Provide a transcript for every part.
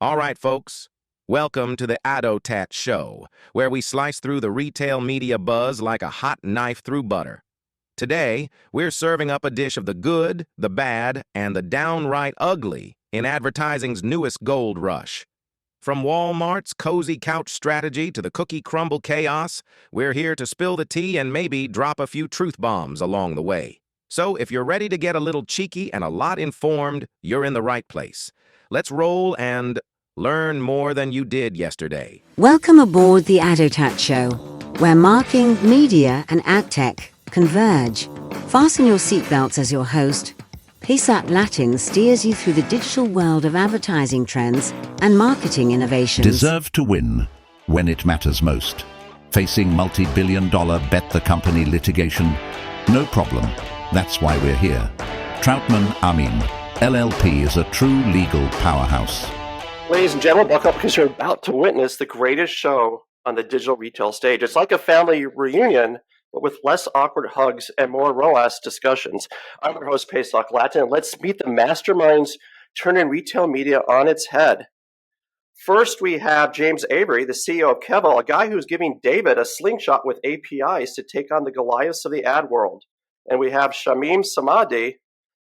All right, folks. Welcome to the ADOTAT Show, where we slice through the retail media buzz like a hot knife through butter. Today, we're serving up a dish of the good, the bad, and the downright ugly in advertising's newest gold rush. From Walmart's cozy couch strategy to the cookie crumble chaos, we're here to spill the tea and maybe drop a few truth bombs along the way. So if you're ready to get a little cheeky and a lot informed, you're in the right place. Let's roll and learn more than you did yesterday. Welcome aboard the ADOTAT Show, where marketing, media, and ad tech converge. Fasten your seatbelts as your host, Pesach Lattin steers you through the digital world of advertising trends and marketing innovations. Deserve to win when it matters most. Facing multi-billion-dollar bet the company litigation? No problem. That's why we're here. Troutman Amin, LLP is a true legal powerhouse. Ladies and gentlemen, buckle up because you're about to witness the greatest show on the digital retail stage. It's like a family reunion, but with less awkward hugs and more ROAS discussions. I'm your host, Pesach Lattin. Let's meet the masterminds turning retail media on its head. First, we have James Avery, the CEO of Kevel, a guy who's giving David a slingshot with APIs to take on the Goliaths of the ad world. And we have Shamim Samadi,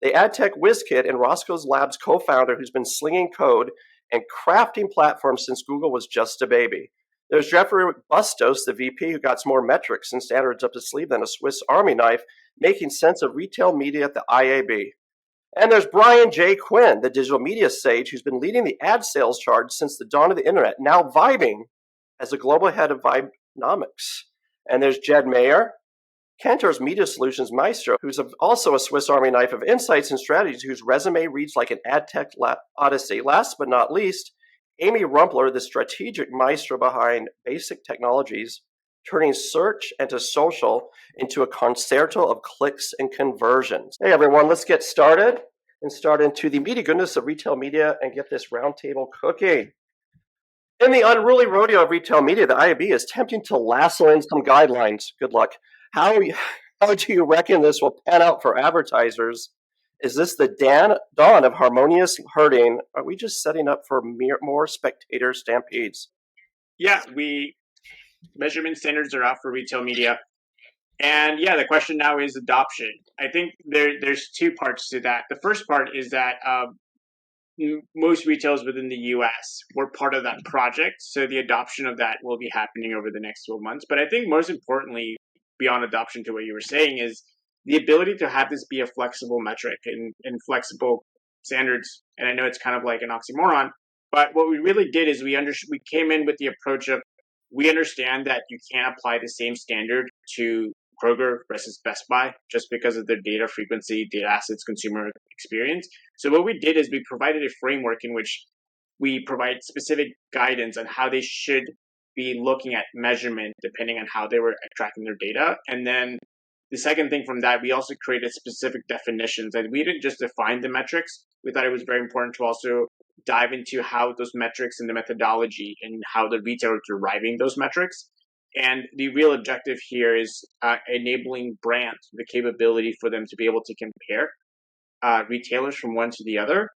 the ad tech whiz kid and Roscoe's Labs co-founder who's been slinging code and crafting platforms since Google was just a baby. There's Jeffrey Bustos, the VP, who got some more metrics and standards up his sleeve than a Swiss Army knife, making sense of retail media at the IAB. And there's Brian J. Quinn, the digital media sage, who's been leading the ad sales charge since the dawn of the internet, now vibing as the global head of Vibenomics. And there's Jed Mayer, Cantor's Media Solutions Maestro, who's also a Swiss Army knife of insights and strategies, whose resume reads like an ad tech odyssey. Last but not least, Amy Rumpler, the strategic maestro behind Basic Technologies, turning search and to social into a concerto of clicks and conversions. Hey everyone, let's get started and start into the meaty goodness of retail media and get this roundtable cooking. In the unruly rodeo of retail media, the IAB is attempting to lasso in some guidelines. Good luck. How do you reckon this will pan out for advertisers? Is this the dawn of harmonious herding? Are we just setting up for more spectator stampedes? Yeah, measurement standards are out for retail media. And yeah, the question now is adoption. I think there's two parts to that. The first part is that most retailers within the US were part of that project. So the adoption of that will be happening over the next 12 months. But I think most importantly, beyond adoption to what you were saying, is the ability to have this be a flexible metric and flexible standards. And I know it's kind of like an oxymoron, but what we really did is we came in with the approach of, we understand that you can't apply the same standard to Kroger versus Best Buy just because of their data frequency, data assets, consumer experience. So what we did is we provided a framework in which we provide specific guidance on how they should be looking at measurement depending on how they were tracking their data. And then the second thing from that, we also created specific definitions, and we didn't just define the metrics. We thought it was very important to also dive into how those metrics and the methodology and how the retailer is deriving those metrics. And the real objective here is enabling brands the capability for them to be able to compare retailers from one to the other.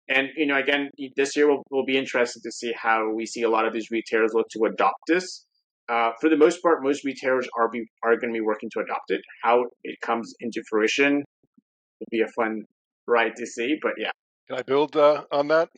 And, again, this year we'll be interested to see how we see a lot of these retailers look to adopt this. For the most part, most retailers are going to be working to adopt it. How it comes into fruition will be a fun ride to see, but yeah. Can I build on that?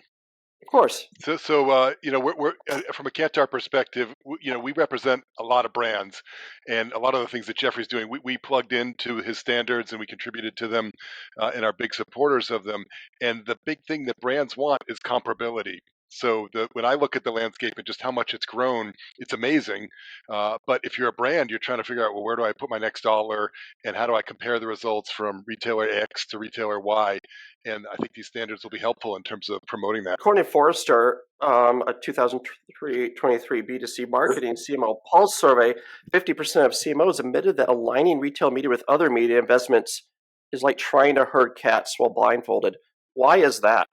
Of course. So we're from a Kantar perspective, we represent a lot of brands, and a lot of the things that Jeffrey's doing, we plugged into his standards and we contributed to them and are big supporters of them. And the big thing that brands want is comparability. So when I look at the landscape and just how much it's grown, it's amazing. But if you're a brand, you're trying to figure out, well, where do I put my next dollar, and how do I compare the results from retailer X to retailer Y? And I think these standards will be helpful in terms of promoting that. According to Forrester, a 2023 B2C marketing CMO Pulse survey, 50% of CMOs admitted that aligning retail media with other media investments is like trying to herd cats while blindfolded. Why is that?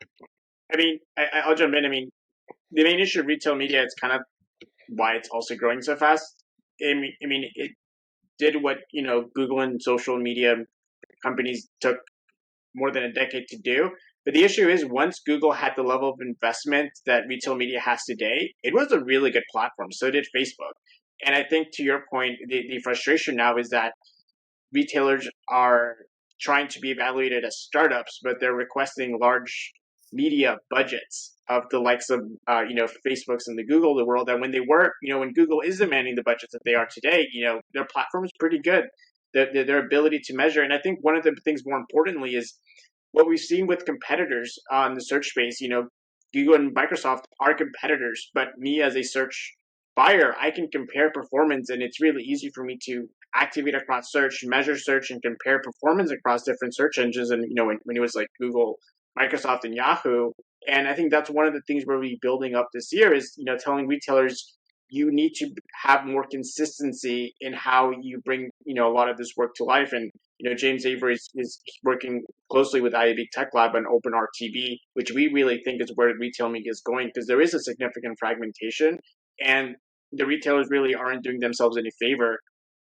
I mean, I'll jump in. I mean, the main issue of retail media is kind of why it's also growing so fast. I mean, it did what, Google and social media companies took more than a decade to do, But the issue is, once Google had the level of investment that retail media has today, it was a really good platform. So did Facebook. And I think, to your point, the frustration now is that retailers are trying to be evaluated as startups, but they're requesting large media budgets of the likes of Facebook's and the Google of the world. And when they were, when Google is demanding the budgets that they are today, their platform is pretty good. Their ability to measure. And I think one of the things more importantly is what we've seen with competitors on the search space. Google and Microsoft are competitors, but me as a search buyer, I can compare performance, and it's really easy for me to activate across search, measure search, and compare performance across different search engines. And when it was like Google, Microsoft, and Yahoo, and I think that's one of the things we're really building up this year is telling retailers you need to have more consistency in how you bring a lot of this work to life. And James Avery is working closely with IAB Tech Lab on OpenRTB, which we really think is where retail media is going, because there is a significant fragmentation, and the retailers really aren't doing themselves any favor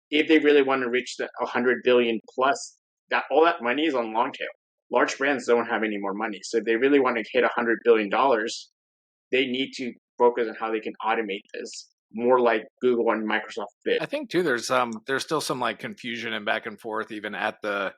if they really want to reach the 100 billion plus. That all that money is on long tail. Large brands don't have any more money, so if they really want to hit $100 billion, they need to focus on how they can automate this more like Google and Microsoft did. I think too, there's still some like confusion and back and forth even at the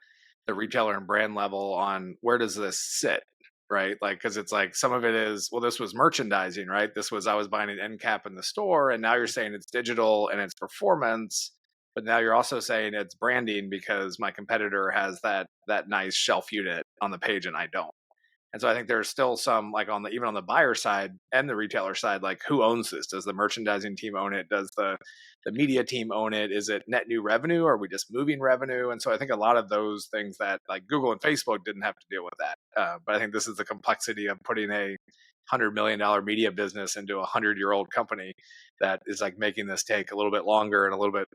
retailer and brand level on where does this sit, right? Like, because it's like some of it is, well, this was merchandising, right? I was buying an end cap in the store, and now you're saying it's digital and it's performance, but now you're also saying it's branding because my competitor has that nice shelf unit on the page and I don't. And so I think there's still some, like even on the buyer side and the retailer side, like who owns this? Does the merchandising team own it? Does the media team own it? Is it net new revenue? Or are we just moving revenue? And so I think a lot of those things that like Google and Facebook didn't have to deal with that. But I think this is the complexity of putting a $100 million media business into a 100-year-old company that is like making this take a little bit longer and a little bit,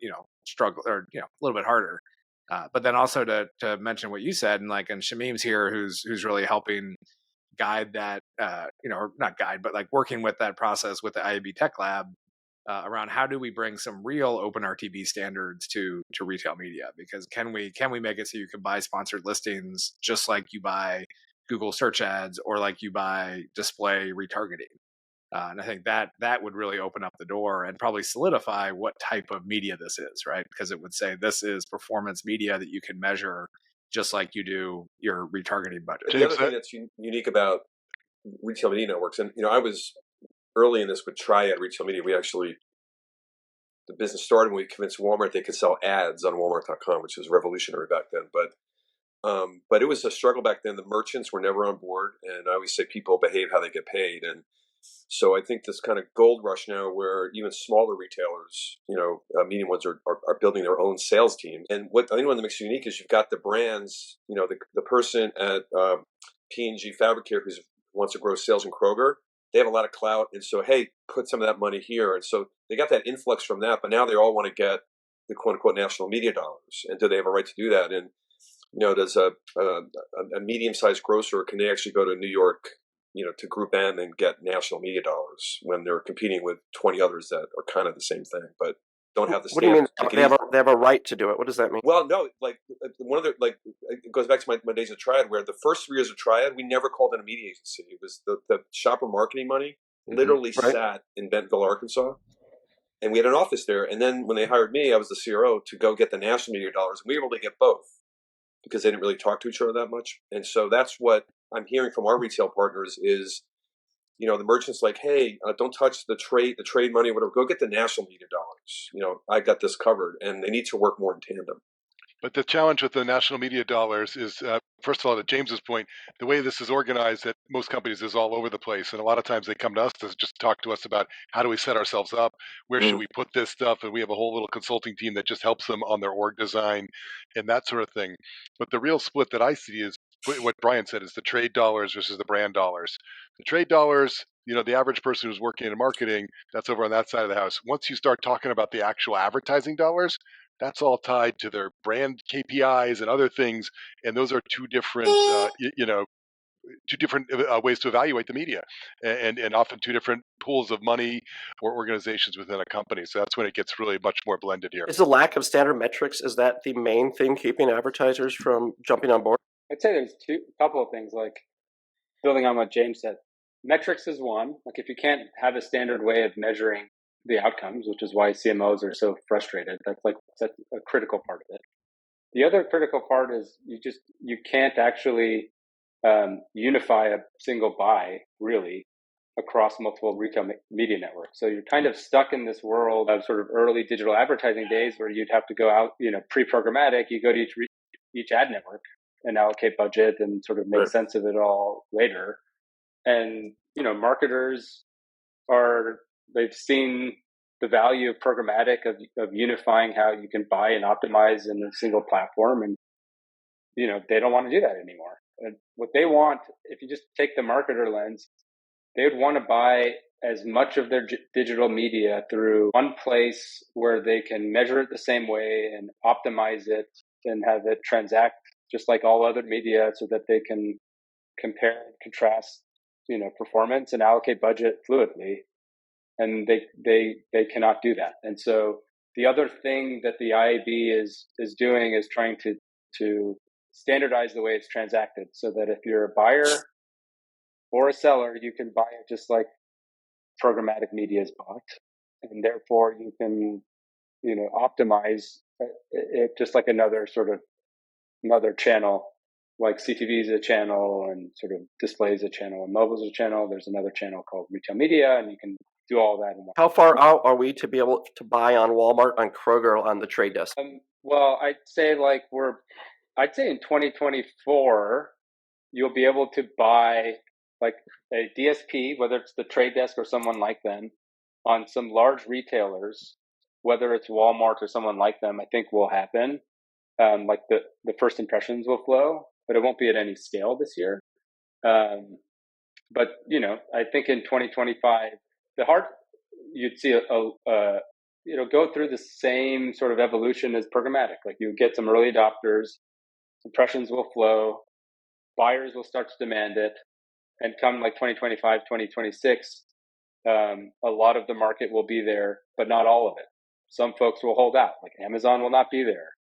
struggle, or, a little bit harder. But then also to mention what you said, and Shamim's here, who's really helping guide that, or not guide, but like working with that process with the IAB Tech Lab around how do we bring some real OpenRTB standards to retail media? Because can we make it so you can buy sponsored listings just like you buy Google search ads or like you buy display retargeting? And I think that would really open up the door and probably solidify what type of media this is, right? Because it would say this is performance media that you can measure just like you do your retargeting budget. The other thing that's unique about retail media networks, and I was early in this with Triad Retail Media. The business started when we convinced Walmart they could sell ads on Walmart.com, which was revolutionary back then. But it was a struggle back then. The merchants were never on board, and I always say people behave how they get paid. And so I think this kind of gold rush now, where even smaller retailers, medium ones, are building their own sales team. And what I think one that makes it unique is you've got the brands. The person at P&G Fabric Care who wants to grow sales in Kroger, they have a lot of clout, and so hey, put some of that money here. And so they got that influx from that, but now they all want to get the quote unquote national media dollars. And do they have a right to do that? And does a medium-sized grocer, can they actually go to New York, to Group N and get national media dollars when they're competing with 20 others that are kind of the same thing, but don't have the standards? What do you mean? They have a right to do it. What does that mean? Well, no, like one of the, it goes back to my days of Triad, where the first 3 years of Triad, we never called it a media agency. It was the shopper marketing money literally sat in Bentonville, Arkansas. And we had an office there. And then when they hired me, I was the CRO to go get the national media dollars. And we were able to get both because they didn't really talk to each other that much. And so that's what I'm hearing from our retail partners is, the merchants like, hey, don't touch the trade money, whatever. Go get the national media dollars. I got this covered, and they need to work more in tandem. But the challenge with the national media dollars is, first of all, to James's point, the way this is organized at most companies is all over the place. And a lot of times they come to us to just talk to us about how do we set ourselves up? Where should we put this stuff? And we have a whole little consulting team that just helps them on their org design and that sort of thing. But the real split that I see is what Brian said, is the trade dollars versus the brand dollars. The trade dollars, the average person who's working in marketing, that's over on that side of the house. Once you start talking about the actual advertising dollars, that's all tied to their brand KPIs and other things. And those are two different, ways to evaluate the media, and often two different pools of money or organizations within a company. So that's when it gets really much more blended here. Is the lack of standard metrics, is that the main thing keeping advertisers from jumping on board? I'd say there's a couple of things. Like, building on what James said, metrics is one. Like if you can't have a standard way of measuring the outcomes, which is why CMOs are so frustrated, that's a critical part of it. The other critical part is you can't actually unify a single buy really across multiple retail media networks. So you're kind of stuck in this world of sort of early digital advertising days where you'd have to go out, pre-programmatic, you go to each ad network and allocate budget and sort of make sense of it all later. And, marketers they've seen the value of programmatic, of unifying how you can buy and optimize in a single platform. And, they don't want to do that anymore. And what they want, if you just take the marketer lens, they would want to buy as much of their digital media through one place where they can measure it the same way and optimize it and have it transact just like all other media so that they can compare and contrast, performance and allocate budget fluidly. And they cannot do that. And so the other thing that the IAB is doing is trying to standardize the way it's transacted so that if you're a buyer or a seller, you can buy it just like programmatic media is bought. And therefore you can, optimize it just like another channel, like CTV is a channel and sort of display is a channel and mobile is a channel. There's another channel called retail media and you can do all that. How far out are we to be able to buy on Walmart, on Kroger, on the trade desk? Well, I'd say in 2024, you'll be able to buy like a DSP, whether it's the trade desk or someone like them, on some large retailers, whether it's Walmart or someone like them, I think will happen. Like the first impressions will flow, but it won't be at any scale this year. But, I think in 2025, you'd see go through the same sort of evolution as programmatic. Like you get some early adopters, impressions will flow, buyers will start to demand it, and come like 2025, 2026, a lot of the market will be there, but not all of it. Some folks will hold out, like Amazon will not be there.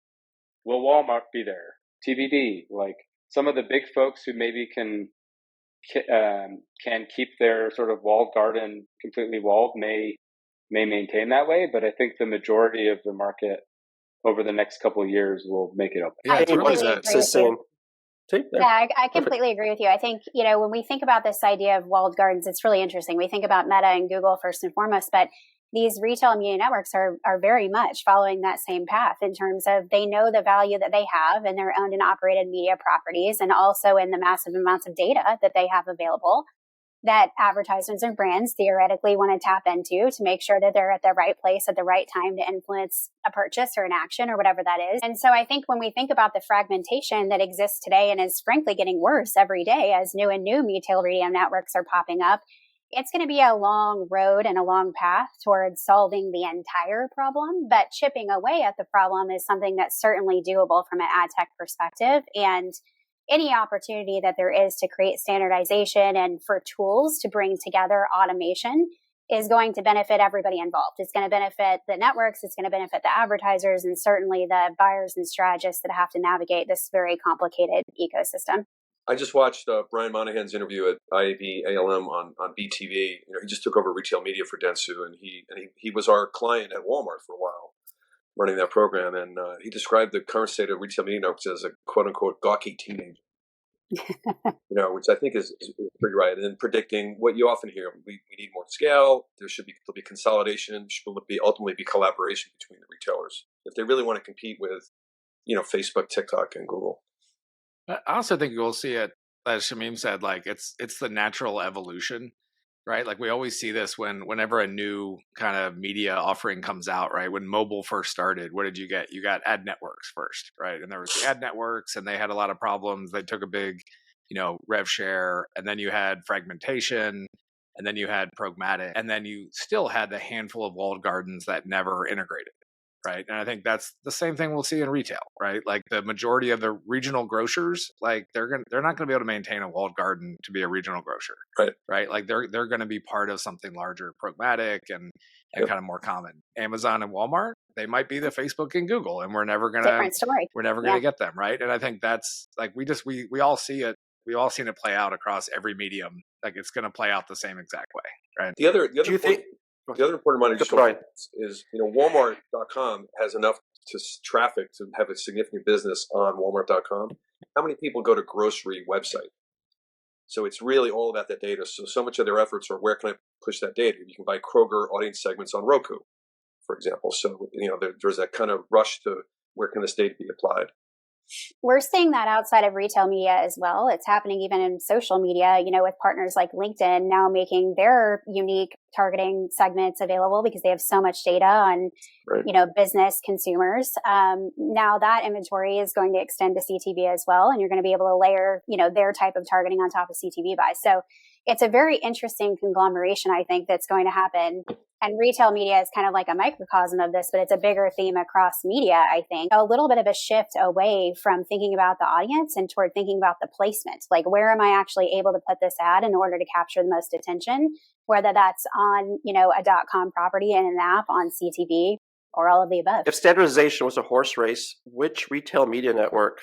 Will Walmart be there? TBD. Like some of the big folks who maybe can keep their sort of walled garden completely walled may maintain that way, but I think the majority of the market over the next couple of years will make it open. Yeah, I completely agree with you. I completely agree with you. I think, when we think about this idea of walled gardens, it's really interesting. We think about Meta and Google first and foremost, but these retail media networks are very much following that same path in terms of they know the value that they have in their owned and operated media properties and also in the massive amounts of data that they have available that advertisements and brands theoretically want to tap into to make sure that they're at the right place at the right time to influence a purchase or an action or whatever that is. And so I think when we think about the fragmentation that exists today and is frankly getting worse every day as new retail media networks are popping up, it's going to be a long road and a long path towards solving the entire problem, but chipping away at the problem is something that's certainly doable from an ad tech perspective. And any opportunity that there is to create standardization and for tools to bring together automation is going to benefit everybody involved. It's going to benefit the networks, it's going to benefit the advertisers, and certainly the buyers and strategists that have to navigate this very complicated ecosystem. I just watched Brian Monahan's interview at IAB ALM on BTV. He just took over retail media for Dentsu, and he was our client at Walmart for a while, running that program. And he described the current state of retail media networks as a quote unquote gawky teenager. Which I think is pretty right. And predicting what you often hear, we need more scale. There'll be consolidation. Ultimately be collaboration between the retailers if they really want to compete with, Facebook, TikTok, and Google. I also think you'll see it, as Shamim said, like it's the natural evolution, right? Like we always see this whenever a new kind of media offering comes out, right? When mobile first started, what did you get? You got ad networks first, right? And there was the ad networks and they had a lot of problems. They took a big, rev share, and then you had fragmentation, and then you had programmatic, and then you still had the handful of walled gardens that never integrated. Right. And I think that's the same thing we'll see in retail, right? Like the majority of the regional grocers, like they're not going to be able to maintain a walled garden to be a regional grocer. Right. Like they're going to be part of something larger, programmatic and kind of more common. Amazon and Walmart, they might be the Facebook and Google, and we're never going to get them. Right. And I think that's like, we all see it we've all seen it play out across every medium. Like it's going to play out the same exact way, right? The other important one is, Walmart.com has enough traffic to have a significant business on Walmart.com. How many people go to grocery website? So it's really all about that data. So much of their efforts are, where can I push that data? You can buy Kroger audience segments on Roku, for example. So, there's that kind of rush to where can this data be applied? We're seeing that outside of retail media as well. It's happening even in social media, with partners like LinkedIn now making their unique targeting segments available because they have so much data on, business consumers. Now that inventory is going to extend to CTV as well. And you're going to be able to layer, their type of targeting on top of CTV buys. So it's a very interesting conglomeration, I think, that's going to happen. And retail media is kind of like a microcosm of this, but it's a bigger theme across media, I think. A little bit of a shift away from thinking about the audience and toward thinking about the placement. Like, where am I actually able to put this ad in order to capture the most attention? Whether that's on, a .com property in an app, on CTV, or all of the above. If standardization was a horse race, which retail media network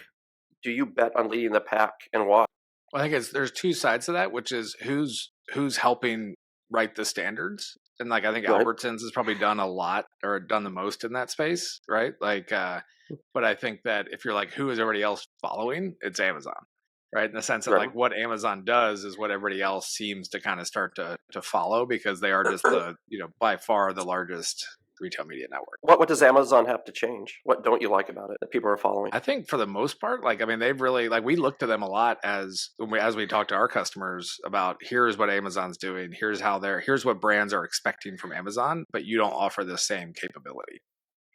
do you bet on leading the pack and why? Well, I think there's two sides to that, which is who's helping write the standards. And I think Albertsons has probably done a lot or done the most in that space, right? But I think that if you're who is everybody else following, it's Amazon, right? In the sense that what Amazon does is what everybody else seems to kind of start to follow, because they are just the, by far the largest retail media network. What does Amazon have to change? What don't you like about it that people are following? I think for the most part, they've really, we look to them a lot as we talk to our customers about, here's what Amazon's doing, here's here's what brands are expecting from Amazon, but you don't offer the same capability.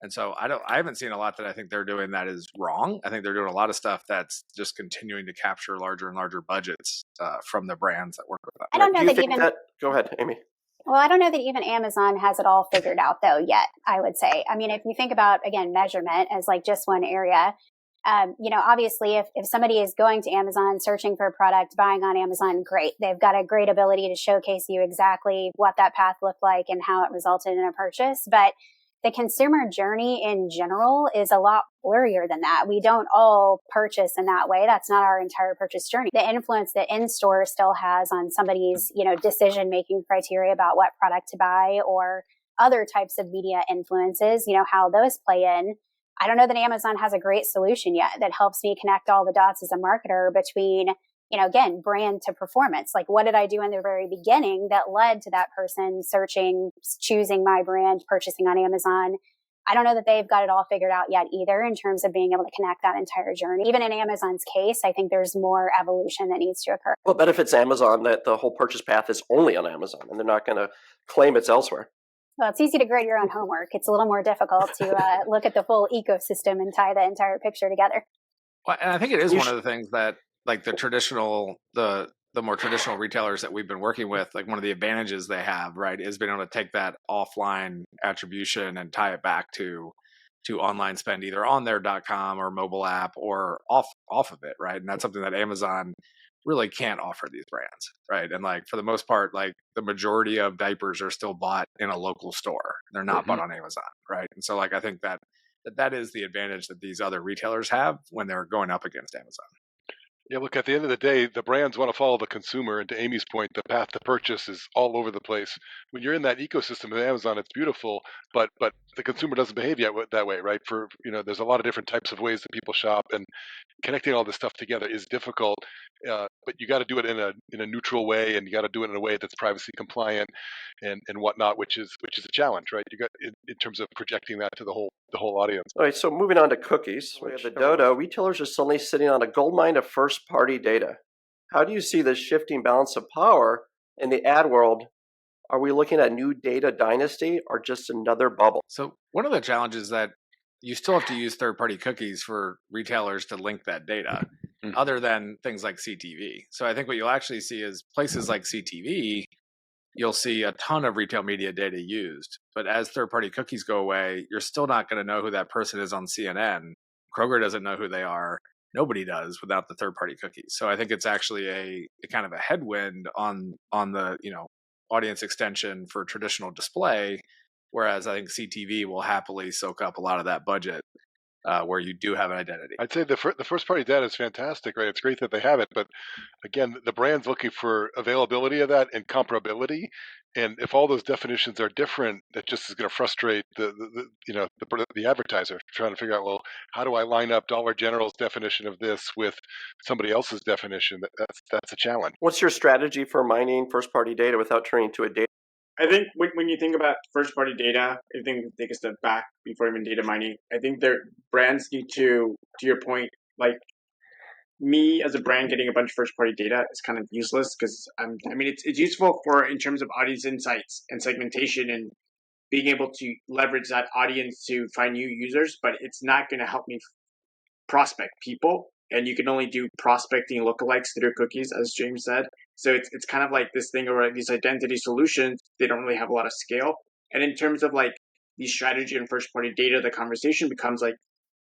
And so I haven't seen a lot that I think they're doing that is wrong. I think they're doing a lot of stuff that's just continuing to capture larger and larger budgets from the brands that work with them. I don't know Go ahead, Amy. Well, I don't know that even Amazon has it all figured out, though, yet, I would say. I mean, if you think about, again, measurement as just one area, obviously, if somebody is going to Amazon, searching for a product, buying on Amazon, great. They've got a great ability to showcase you exactly what that path looked like and how it resulted in a purchase. But the consumer journey in general is a lot blurrier than that. We don't all purchase in that way. That's not our entire purchase journey. The influence that in-store still has on somebody's, decision-making criteria about what product to buy, or other types of media influences, how those play in. I don't know that Amazon has a great solution yet that helps me connect all the dots as a marketer between, again, brand to performance. What did I do in the very beginning that led to that person searching, choosing my brand, purchasing on Amazon? I don't know that they've got it all figured out yet either in terms of being able to connect that entire journey. Even in Amazon's case, I think there's more evolution that needs to occur. Well, it benefits Amazon that the whole purchase path is only on Amazon and they're not going to claim it's elsewhere. Well, it's easy to grade your own homework. It's a little more difficult to look at the full ecosystem and tie the entire picture together. Well, and I think it is one of the things that the more traditional retailers that we've been working with, one of the advantages they have, right, is being able to take that offline attribution and tie it back to online spend, either on their .com or mobile app or off of it, right? And that's something that Amazon really can't offer these brands, right? And for the most part, the majority of diapers are still bought in a local store. They're not bought on Amazon, right? And so I think that is the advantage that these other retailers have when they're going up against Amazon. Yeah, look, at the end of the day, the brands want to follow the consumer. And to Amy's point, the path to purchase is all over the place. When you're in that ecosystem of Amazon, it's beautiful, but the consumer doesn't behave that way, right? There's a lot of different types of ways that people shop, and connecting all this stuff together is difficult. But you got to do it in a neutral way, and you got to do it in a way that's privacy compliant and whatnot, which is a challenge, right? You got in terms of projecting that to the whole audience. All right, so moving on to cookies, we have the dodo. Retailers are suddenly sitting on a goldmine of first-party data. How do you see this shifting balance of power in the ad world? Are we looking at new data dynasty or just another bubble? So one of the challenges is that you still have to use third-party cookies for retailers to link that data, other than things like CTV. So I think what you'll actually see is places like CTV, you'll see a ton of retail media data used. But as third-party cookies go away, you're still not going to know who that person is on CNN. Kroger doesn't know who they are. Nobody does without the third-party cookies. So I think it's actually a kind of a headwind on the audience extension for traditional display, whereas I think CTV will happily soak up a lot of that budget where you do have an identity. I'd say the first party data is fantastic, right? It's great that they have it, but again, the brand's looking for availability of that and comparability. And if all those definitions are different, that just is going to frustrate the advertiser trying to figure out, well, how do I line up Dollar General's definition of this with somebody else's definition? That's a challenge. What's your strategy for mining first party data without turning to a data? I think when you think about first-party data, I think take a step back before even data mining. I think their brands need to your point, like me as a brand getting a bunch of first-party data is kind of useless because it's useful for in terms of audience insights and segmentation and being able to leverage that audience to find new users, but it's not going to help me prospect people. And you can only do prospecting lookalikes through cookies, as James said. So it's kind of like this thing where these identity solutions, they don't really have a lot of scale. And in terms of like the strategy and first party data, the conversation becomes like,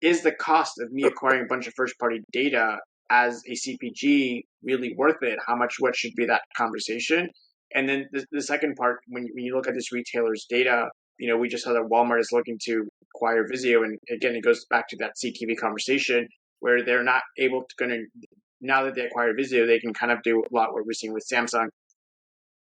is the cost of me acquiring a bunch of first party data as a CPG really worth it? What should be that conversation? And then the second part, when you look at this retailer's data, we just saw that Walmart is looking to acquire Vizio. And again, it goes back to that CTV conversation where they're not able to now that they acquire Vizio, they can kind of do a lot what we're seeing with Samsung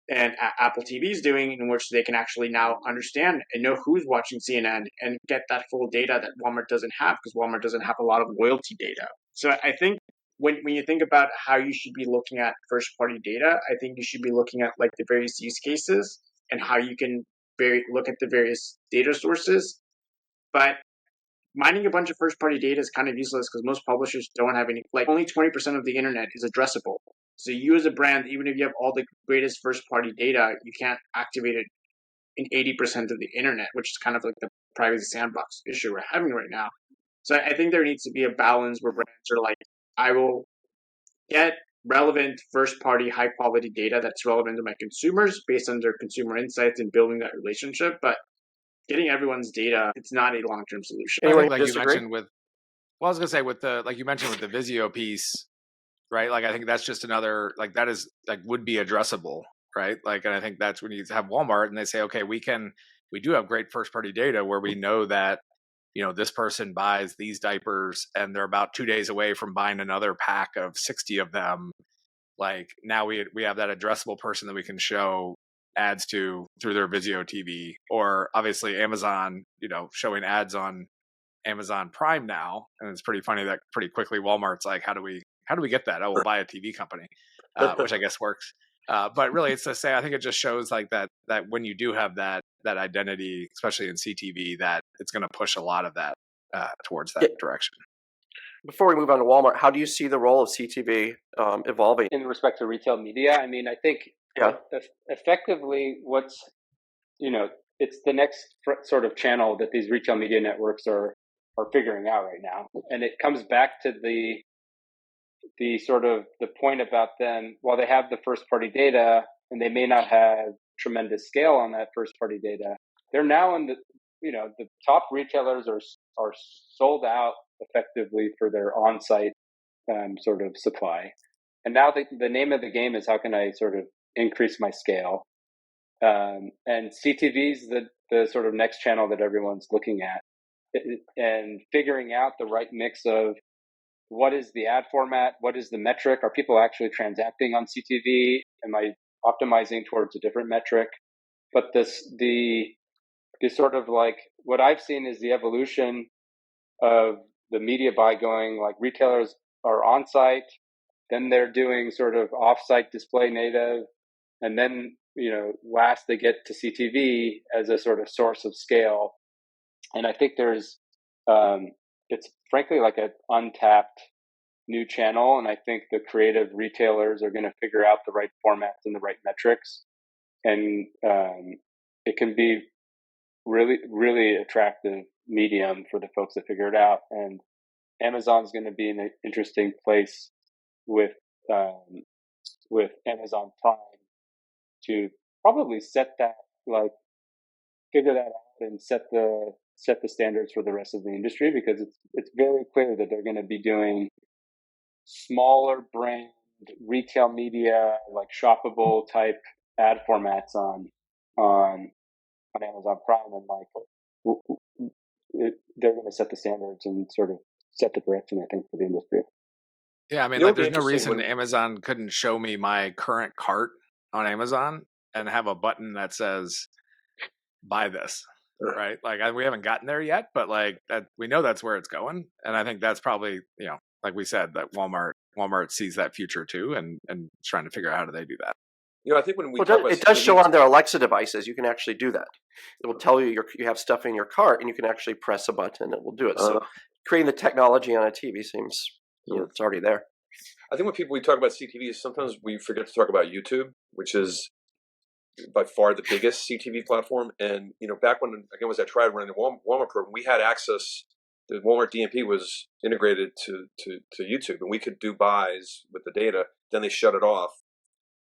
and Apple TV is doing, in which they can actually now understand and know who's watching CNN and get that full data that Walmart doesn't have, because Walmart doesn't have a lot of loyalty data. So I think when you think about how you should be looking at first party data, I think you should be looking at like the various use cases and how you can look at the various data sources. But mining a bunch of first-party data is kind of useless because most publishers don't have any, like only 20% of the internet is addressable. So you as a brand, even if you have all the greatest first-party data, you can't activate it in 80% of the internet, which is kind of like the privacy sandbox issue we're having right now. So I think there needs to be a balance where brands are like, I will get relevant first-party high-quality data that's relevant to my consumers based on their consumer insights and building that relationship, but getting everyone's data, it's not a long-term solution. Anyone like disagree? You mentioned with, well, I was gonna say with the, like you mentioned with the Vizio piece, right? Like I think that's just another, like that is like would be addressable, right? Like, and I think that's when you have Walmart and they say, okay, we do have great first-party data where we know that, this person buys these diapers and they're about 2 days away from buying another pack of 60 of them. Like now we have that addressable person that we can show ads to through their Vizio TV, or obviously Amazon, showing ads on Amazon Prime now. And it's pretty funny that pretty quickly Walmart's like, how do we get that? We'll buy a TV company, which I guess works. But really it's to say, I think it just shows like that when you do have that identity, especially in CTV, that it's going to push a lot of that towards that direction. Before we move on to Walmart, how do you see the role of CTV evolving? In respect to retail media, I think effectively it's the next sort of channel that these retail media networks are figuring out right now. And it comes back to the sort of the point about them, while they have the first party data and they may not have tremendous scale on that first party data, they're now in the top retailers are sold out effectively for their on-site sort of supply. And now the name of the game is how can I sort of increase my scale? And CTV is the sort of next channel that everyone's looking at, and figuring out the right mix of what is the ad format, what is the metric, are people actually transacting on CTV? Am I optimizing towards a different metric? But the sort of like what I've seen is the evolution of the media buy going like retailers are on site, then they're doing sort of off-site display native, and then last they get to CTV as a sort of source of scale. And I think there's it's frankly like an untapped new channel, and I think the creative retailers are going to figure out the right formats and the right metrics, and it can be really, really attractive medium for the folks that figure it out. And Amazon's going to be in an interesting place with Amazon Prime to probably set that, like, figure that out and set the standards for the rest of the industry, because it's very clear that they're going to be doing smaller brand retail media, like shoppable type ad formats on Amazon Prime, and like they're going to set the standards and sort of set the direction, I think, for the industry. Yeah, I mean, like, there's no reason Amazon couldn't show me my current cart on Amazon and have a button that says, buy this, right? Like, we haven't gotten there yet, but like that, we know that's where it's going. And I think that's probably, like we said, that Walmart sees that future too, and trying to figure out how do they do that. I think when we it does show on their Alexa devices, you can actually do that. It will tell you you have stuff in your cart, and you can actually press a button, and it will do it. So creating the technology on a TV seems, it's already there. I think when we talk about CTV, sometimes we forget to talk about YouTube, which is by far the biggest CTV platform. And, back when I tried running the Walmart program, we had access. The Walmart DMP was integrated to YouTube, and we could do buys with the data. Then they shut it off.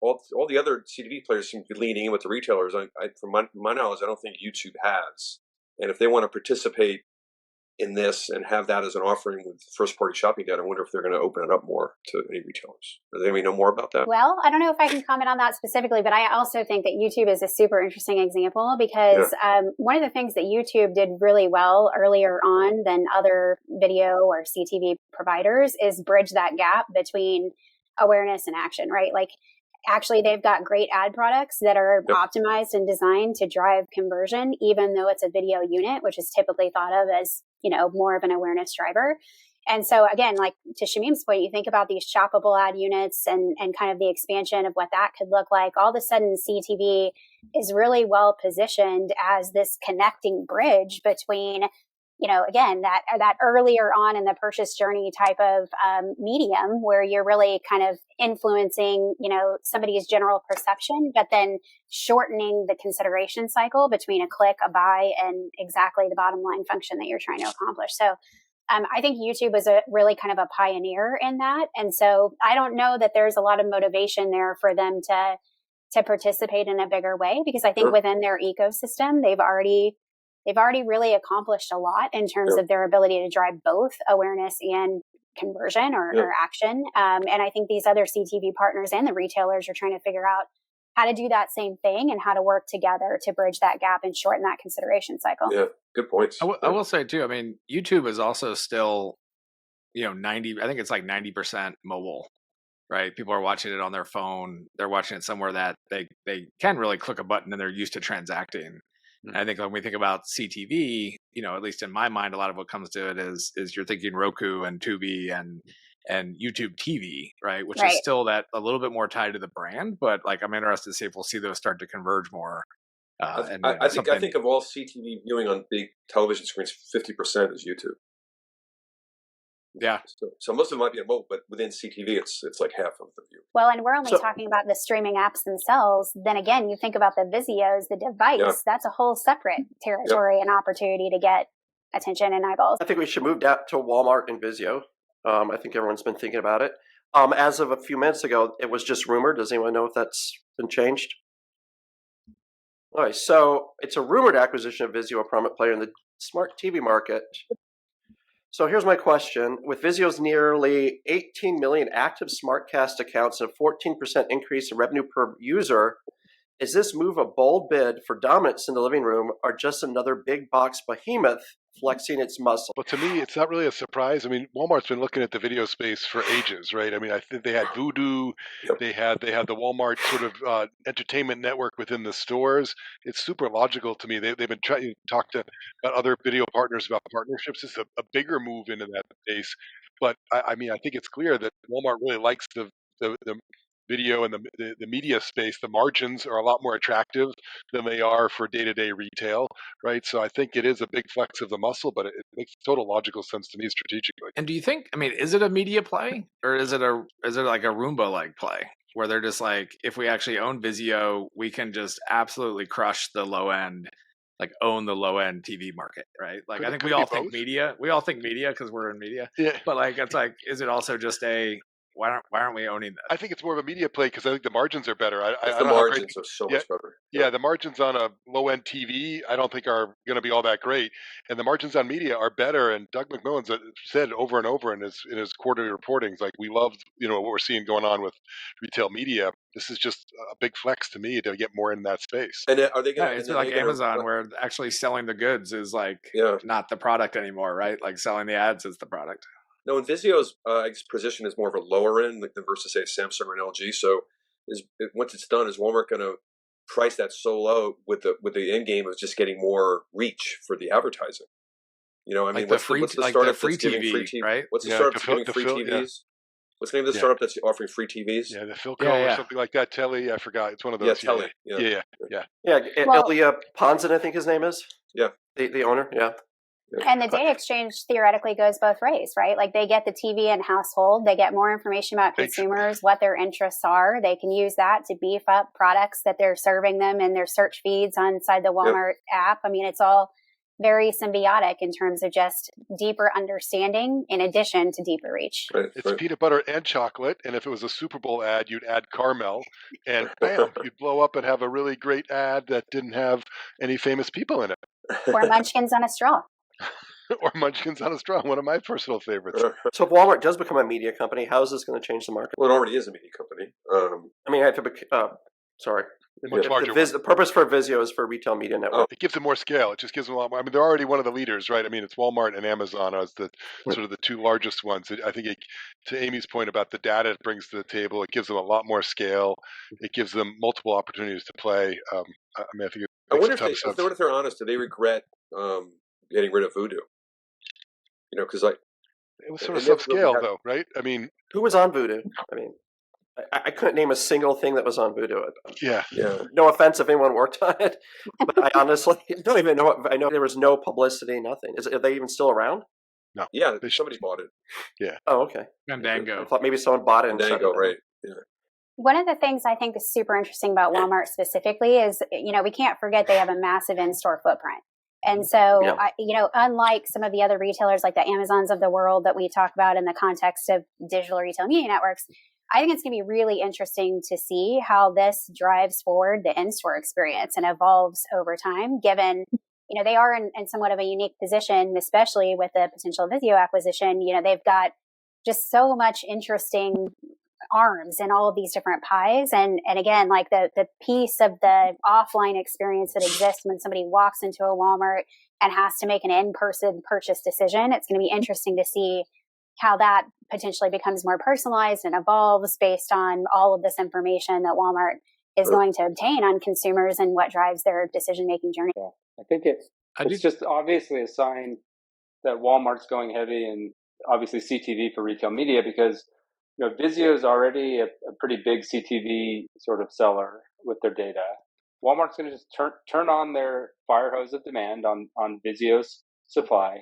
All the other CTV players seem to be leaning in with the retailers. From my knowledge, I don't think YouTube has. And if they want to participate in this and have that as an offering with first-party shopping data, I wonder if they're going to open it up more to any retailers. Does anybody know more about that? Well, I don't know if I can comment on that specifically, but I also think that YouTube is a super interesting example because one of the things that YouTube did really well earlier on than other video or CTV providers is bridge that gap between awareness and action, right? Like, actually, they've got great ad products that are optimized and designed to drive conversion, even though it's a video unit, which is typically thought of as, more of an awareness driver. And so again, like to Shamim's point, you think about these shoppable ad units and kind of the expansion of what that could look like. All of a sudden, CTV is really well positioned as this connecting bridge between again, that earlier on in the purchase journey type of medium where you're really kind of influencing, somebody's general perception, but then shortening the consideration cycle between a click, a buy, and exactly the bottom line function that you're trying to accomplish. So I think YouTube was a really kind of a pioneer in that. And so I don't know that there's a lot of motivation there for them to participate in a bigger way, because I think within their ecosystem, they've already really accomplished a lot in terms of their ability to drive both awareness and conversion or action. And I think these other CTV partners and the retailers are trying to figure out how to do that same thing and how to work together to bridge that gap and shorten that consideration cycle. Yeah, good points. I will say too, I mean, YouTube is also still, 90, I think it's like 90% mobile, right? People are watching it on their phone. They're watching it somewhere that they can really click a button and they're used to transacting. I think when we think about CTV, at least in my mind, a lot of what comes to it is you're thinking Roku and Tubi and YouTube TV, right? Which is still that a little bit more tied to the brand, but like I'm interested to see if we'll see those start to converge more. I think of all CTV viewing on big television screens, 50% is YouTube. Yeah. So most of them might be on mobile, but within CTV, it's like half of the view. Well, and we're only talking about the streaming apps themselves. Then again, you think about the Vizios, the device, that's a whole separate territory and opportunity to get attention and eyeballs. I think we should move that to Walmart and Vizio. I think everyone's been thinking about it. As of a few minutes ago, it was just rumored. Does anyone know if that's been changed? All right, so it's a rumored acquisition of Vizio, a prominent player in the smart TV market. So here's my question. With Vizio's nearly 18 million active SmartCast accounts and a 14% increase in revenue per user, is this move a bold bid for dominance in the living room or just another big box behemoth flexing its muscle? Well, to me, it's not really a surprise. I mean, Walmart's been looking at the video space for ages, right? I mean, I think they had Vudu, they had the Walmart sort of entertainment network within the stores. It's super logical to me. They've been trying to talk to about other video partners about partnerships. It's a bigger move into that space. But I mean, I think it's clear that Walmart really likes the video and the media space. The margins are a lot more attractive than they are for day-to-day retail, right? So I think it is a big flex of the muscle, but it makes total logical sense to me strategically. And do you think, I mean, is it a media play or is it like a Roomba-like play where they're just like, if we actually own Vizio, we can just absolutely crush the low end, like own the low end TV market, right? Like I think we all think media. We all think media because we're in media. Yeah. But like it's like, is it also just why aren't we owning this? I think it's more of a media play because I think the margins are better. I The don't know how great margins are so much better. Yeah, the margins on a low-end TV, I don't think are going to be all that great, and the margins on media are better. And Doug McMillan's said over and over in his quarterly reportings, like, we love what we're seeing going on with retail media. This is just a big flex to me to get more in that space. And are they going? It's like Amazon, where actually selling the goods is like not the product anymore, right? Like selling the ads is the product. No, and Vizio's position is more of a lower end versus, say, Samsung or an LG. So, once it's done, is Walmart going to price that so low with the end game of just getting more reach for the advertising? You know, I mean, what's the startup that's giving free TV, right? What's the startup that's giving free TVs? Yeah. What's the name of the startup that's offering free TVs? Yeah, the Philco or something like that. Telly, I forgot. It's one of those. Yeah, Telly. Yeah. Ilya Ponzin, I think his name is. Yeah. The owner. Yeah. And the data exchange theoretically goes both ways, right? Like, they get the TV and household, they get more information about consumers, what their interests are. They can use that to beef up products that they're serving them in their search feeds inside the Walmart app. I mean, it's all very symbiotic in terms of just deeper understanding in addition to deeper reach. It's peanut butter and chocolate, and if it was a Super Bowl ad, you'd add caramel, and bam, you'd blow up and have a really great ad that didn't have any famous people in it. Or munchkins on a straw. Or munchkins on a straw, one of my personal favorites. So if Walmart does become a media company, how is this going to change the market? Well, it already is a media company. I mean, I have to sorry. The purpose for Vizio is for retail media network. It gives them more scale. It just gives them a lot more. I mean, they're already one of the leaders, right? I mean, it's Walmart and Amazon as the sort of the two largest ones. I think to Amy's point about the data it brings to the table, it gives them a lot more scale. It gives them multiple opportunities to play. I mean, I think I wonder if they're honest. Do they regret getting rid of Voodoo? You know, because it was sort of subscale, though, right? I mean, who was on Voodoo? I mean, I couldn't name a single thing that was on Voodoo. Yeah. No offense if anyone worked on it, but I honestly don't even know. I know there was no publicity, nothing. Are they even still around? No. Yeah, somebody bought it. Yeah. Oh, okay. Fandango. I thought maybe someone bought it. Fandango, right? Yeah. One of the things I think is super interesting about Walmart specifically is, we can't forget they have a massive in-store footprint. And so, unlike some of the other retailers like the Amazons of the world that we talk about in the context of digital retail media networks, I think it's going to be really interesting to see how this drives forward the in-store experience and evolves over time, given, they are in somewhat of a unique position, especially with the potential Vizio acquisition. They've got just so much interesting arms in all of these different pies. And again, like the piece of the offline experience that exists when somebody walks into a Walmart and has to make an in-person purchase decision, it's going to be interesting to see how that potentially becomes more personalized and evolves based on all of this information that Walmart is going to obtain on consumers and what drives their decision-making journey. Yeah, I think it's just obviously a sign that Walmart's going heavy and obviously CTV for retail media, because Vizio is already a pretty big CTV sort of seller with their data. Walmart's going to just turn on their fire hose of demand on Vizio's supply.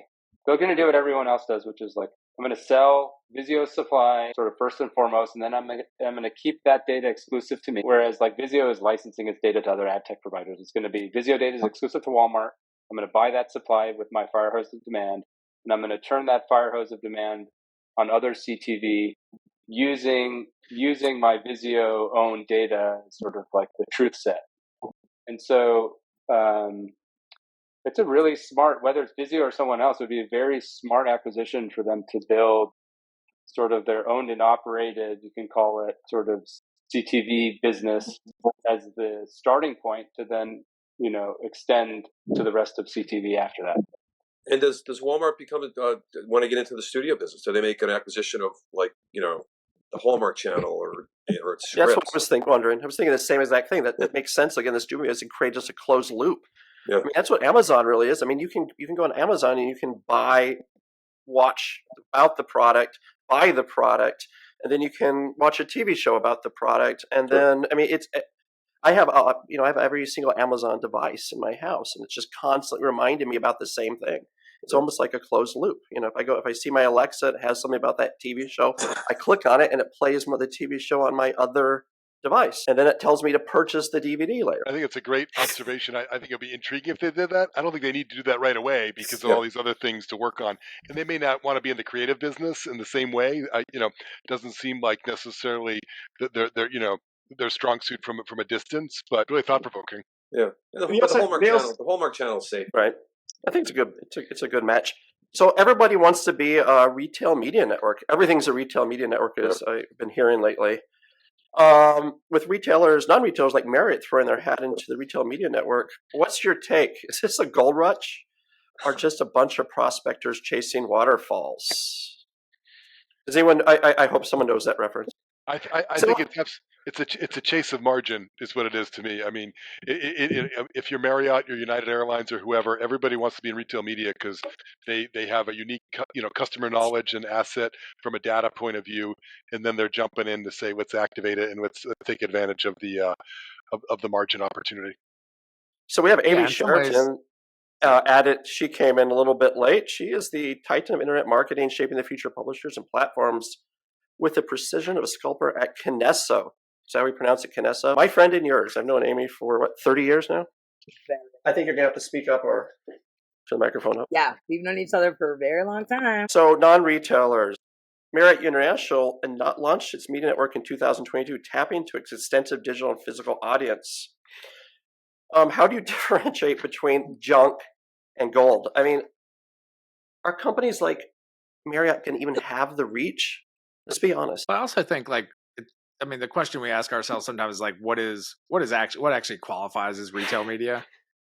They're going to do what everyone else does, which is like, I'm going to sell Vizio's supply sort of first and foremost, and then I'm going to keep that data exclusive to me. Whereas like Vizio is licensing its data to other ad tech providers. It's going to be Vizio data is exclusive to Walmart. I'm going to buy that supply with my fire hose of demand, and I'm going to turn that fire hose of demand on other CTV using my Vizio owned data, sort of like the truth set. And so it's a really smart, whether it's Vizio or someone else, it would be a very smart acquisition for them to build sort of their owned and operated, you can call it sort of CTV business as the starting point to then, extend to the rest of CTV after that. And does Walmart want to get into the studio business? Do they make an acquisition of the Hallmark Channel or its scripts? That's what I was wondering. I was thinking the same exact thing. That makes sense. Again, this studio is to create just a closed loop. Yeah. I mean, that's what Amazon really is. I mean, you can go on Amazon and you can watch about the product, buy the product, and then you can watch a TV show about the product. And then, I mean, I have every single Amazon device in my house, and it's just constantly reminding me about the same thing. It's almost like a closed loop. If I see my Alexa, it has something about that TV show, I click on it and it plays the TV show on my other device. And then it tells me to purchase the DVD later. I think it's a great observation. I think it'd be intriguing if they did that. I don't think they need to do that right away because of all these other things to work on. And they may not want to be in the creative business in the same way. It doesn't seem like necessarily that they're their strong suit from a distance, but really thought provoking. Yeah, but the Hallmark channel is safe, right? I think it's a good match. So everybody wants to be a retail media network. Everything's a retail media network, as I've been hearing lately. With retailers, non-retailers like Marriott throwing their hat into the retail media network. What's your take? Is this a gold rush, or just a bunch of prospectors chasing waterfalls? Does anyone? I hope someone knows that reference. I think it's a chase of margin is what it is to me. I mean, if you're Marriott, you're United Airlines, or whoever, everybody wants to be in retail media because they have a unique customer knowledge and asset from a data point of view, and then they're jumping in to say let's activate it and let's take advantage of the margin opportunity. So we have Amy Sheraton added. She came in a little bit late. She is the titan of internet marketing, shaping the future of publishers and platforms with the precision of a sculptor at Kinesso. Is that how we pronounce it, Kinesso? My friend and yours. I've known Amy for, 30 years now? I think you're going to have to speak up or turn the microphone up. Yeah, we've known each other for a very long time. So non-retailers. Marriott International launched its media network in 2022, tapping into its extensive digital and physical audience. How do you differentiate between junk and gold? I mean, are companies like Marriott going to even have the reach? Let's be honest. But I also think the question we ask ourselves sometimes is like, what actually qualifies as retail media,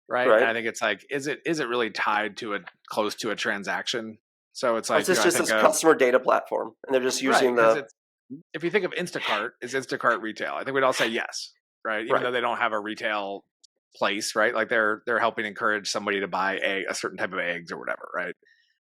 right? And I think it's like, is it really tied to close to a transaction? So it's like, is this just a customer data platform, and they're just using if you think of Instacart, is Instacart retail? I think we'd all say yes, right? Even though they don't have a retail place, right? Like they're helping encourage somebody to buy a certain type of eggs or whatever, right?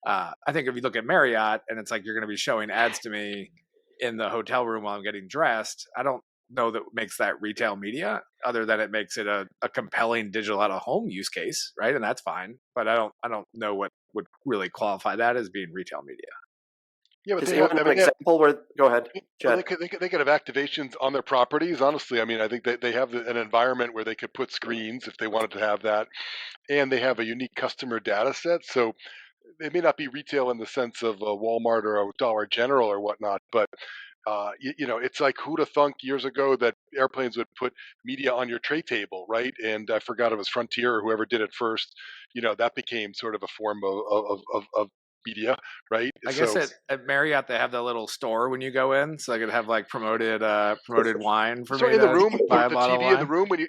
I think if you look at Marriott and it's like you're going to be showing ads to me in the hotel room while I'm getting dressed, I don't know that makes that retail media, other than it makes it a compelling digital out of home use case, right? And that's fine, but I don't know what would really qualify that as being retail media. Yeah, but does anyone have an example where? Go ahead. Well, they could have activations on their properties. Honestly, I mean, I think they have an environment where they could put screens if they wanted to have that, and they have a unique customer data set. So they may not be retail in the sense of a Walmart or a Dollar General or whatnot, but it's like who'd have thunk years ago that airplanes would put media on your tray table, right? And I forgot it was Frontier or whoever did it first. That became sort of a form of media, right? I guess at Marriott they have the little store when you go in, so they could have like promoted wine for me. In the room, the TV in the room, when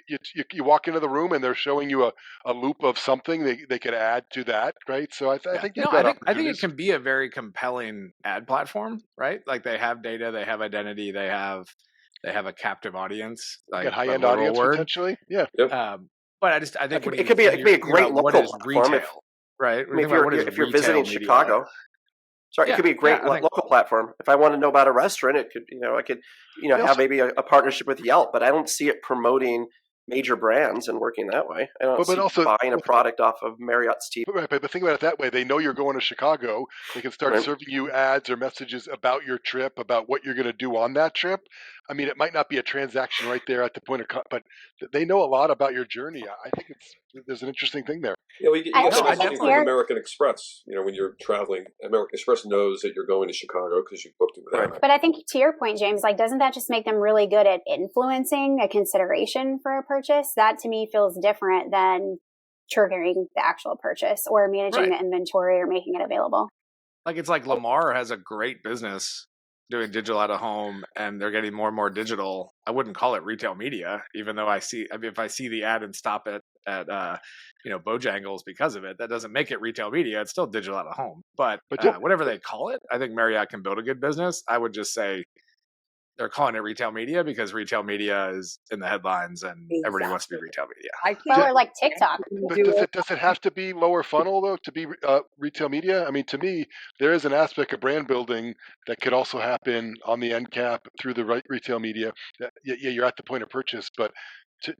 you walk into the room and they're showing you a loop of something, they could add to that, right? So I think it can be a very compelling ad platform, right? Like they have data, they have identity, they have a captive audience, like high end audience potentially, yeah. But I think it could be a great local platform. Retail. Right. I mean, if you're visiting Chicago, it could be a great local platform. If I want to know about a restaurant, it could, I could, have maybe a partnership with Yelp, but I don't see it promoting major brands and working that way. I don't see buying a product off of Marriott's TV. Right, but think about it that way. They know you're going to Chicago. They can start serving you ads or messages about your trip, about what you're going to do on that trip. I mean, it might not be a transaction right there at the point of, but they know a lot about your journey. I think there's an interesting thing there. Yeah, you get something from American Express. When you're traveling, American Express knows that you're going to Chicago because you booked it with them. But I think to your point, James, like, doesn't that just make them really good at influencing a consideration for a purchase? That to me feels different than triggering the actual purchase or managing the inventory or making it available. Like it's like Lamar has a great business doing digital out of home, and they're getting more and more digital. I wouldn't call it retail media, even though if I see the ad and stop it at Bojangles because of it, that doesn't make it retail media. It's still digital out of home. But whatever they call it, I think Marriott can build a good business. I would just say they're calling it retail media because retail media is in the headlines and everybody wants to be retail media. Or like TikTok. But does it have to be lower funnel though to be retail media? I mean, to me, there is an aspect of brand building that could also happen on the end cap through the retail media. You're at the point of purchase, but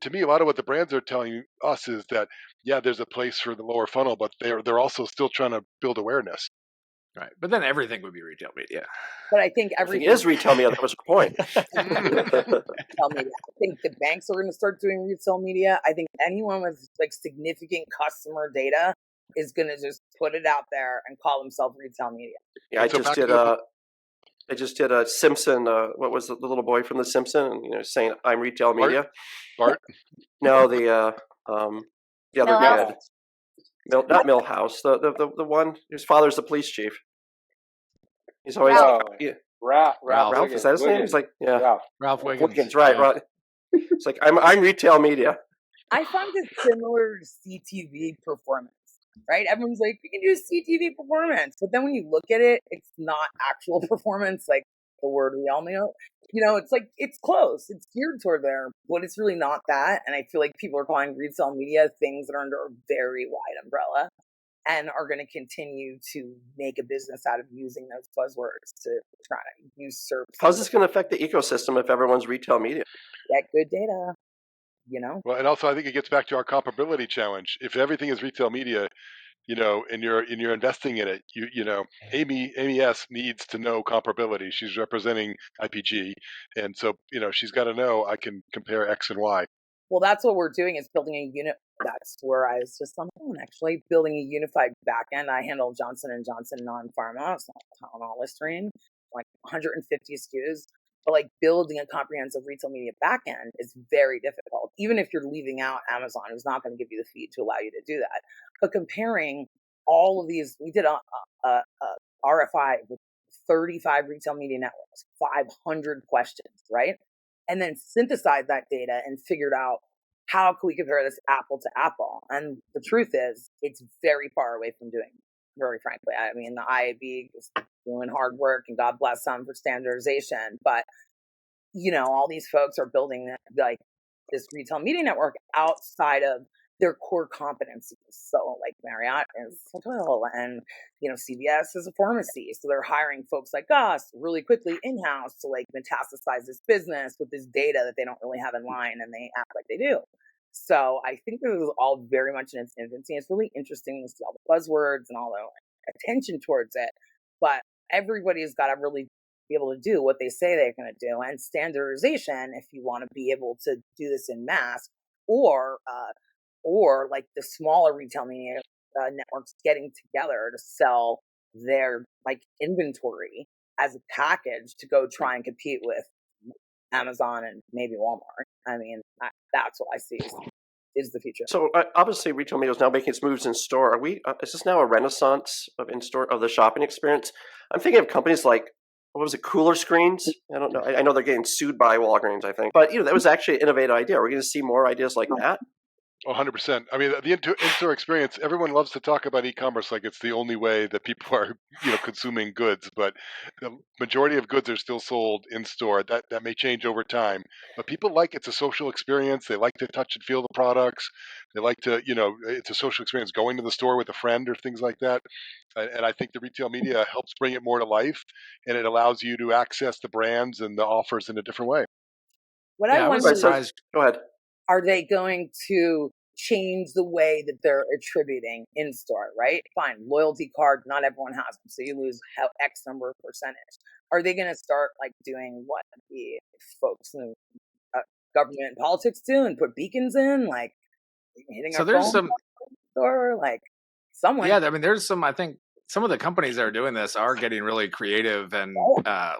to me, a lot of what the brands are telling us is that there's a place for the lower funnel, but they're also still trying to build awareness. Right. But then everything would be retail media. But I think Everything everything is retail media. That was the point. retail media. I think the banks are going to start doing retail media. I think anyone with like significant customer data is going to just put it out there and call themselves retail media. Yeah, I just did a Simpson. What was the little boy from the Simpson? Saying I'm retail media. Bart? No, the other Millhouse? kid. Not Millhouse. The one whose father's the police chief. He's always Ralph. Ralph. Is that his name? He's like Ralph Wiggins. Right. Right. It's like I'm retail media. I find it similar to CTV performance, right? Everyone's like, we can do CTV performance. But then when you look at it, it's not actual performance, like the word we all know. It's like, it's close. It's geared toward there, but it's really not that. And I feel like people are calling retail media things that are under a very wide umbrella and are going to continue to make a business out of using those buzzwords to try to usurp. How's this going to affect the ecosystem if everyone's retail media? Get good data. Well, and also I think it gets back to our comparability challenge. If everything is retail media, and you're investing in it, Amy S needs to know comparability. She's representing IPG, and so she's got to know I can compare X and Y. Well, that's what we're doing is building a unit. That's where I was just on the phone, actually building a unified backend. I handle Johnson & Johnson non-pharma, so Tylenol, Listerine, like 150 SKUs. But like building a comprehensive retail media backend is very difficult, even if you're leaving out Amazon, who's not going to give you the feed to allow you to do that. But comparing all of these, we did a RFI with 35 retail media networks, 500 questions, right? And then synthesized that data and figured out how can we compare this apple to apple. And the truth is, it's very far away from doing it, very frankly. I mean, the IAB is doing hard work, and God bless them for standardization. But, all these folks are building like this retail media network outside of their core competencies. So like Marriott is hotel, and CVS is a pharmacy. So they're hiring folks like us really quickly in-house to like metastasize this business with this data that they don't really have in line, and they act like they do. So I think this is all very much in its infancy. It's really interesting to see all the buzzwords and all the attention towards it, but everybody's got to really be able to do what they say they're going to do. And standardization, if you want to be able to do this in mass, or like the smaller retail media networks getting together to sell their like inventory as a package to go try and compete with Amazon and maybe Walmart. I mean, that's what I see is the future. So obviously retail media is now making its moves in store. Is this now a renaissance of in-store, of the shopping experience? I'm thinking of companies like, what was it, Cooler Screens? I don't know. I know they're getting sued by Walgreens, I think. But, that was actually an innovative idea. Are we going to see more ideas like that? 100%. I mean, the in-store experience, everyone loves to talk about e-commerce like it's the only way that people are, consuming goods. But the majority of goods are still sold in-store. That may change over time. But people it's a social experience. They like to touch and feel the products. They like to, it's a social experience going to the store with a friend or things like that. And I think the retail media helps bring it more to life, and it allows you to access the brands and the offers in a different way. What I wonder is, go ahead. Are they going to change the way that they're attributing in store, right? Fine, loyalty card, not everyone has them, so you lose X number of percentage. Are they going to start like doing what the folks in government and politics do and put beacons in, like hitting our phone or like someone? Yeah, I mean, there's some. I think some of the companies that are doing this are getting really creative, and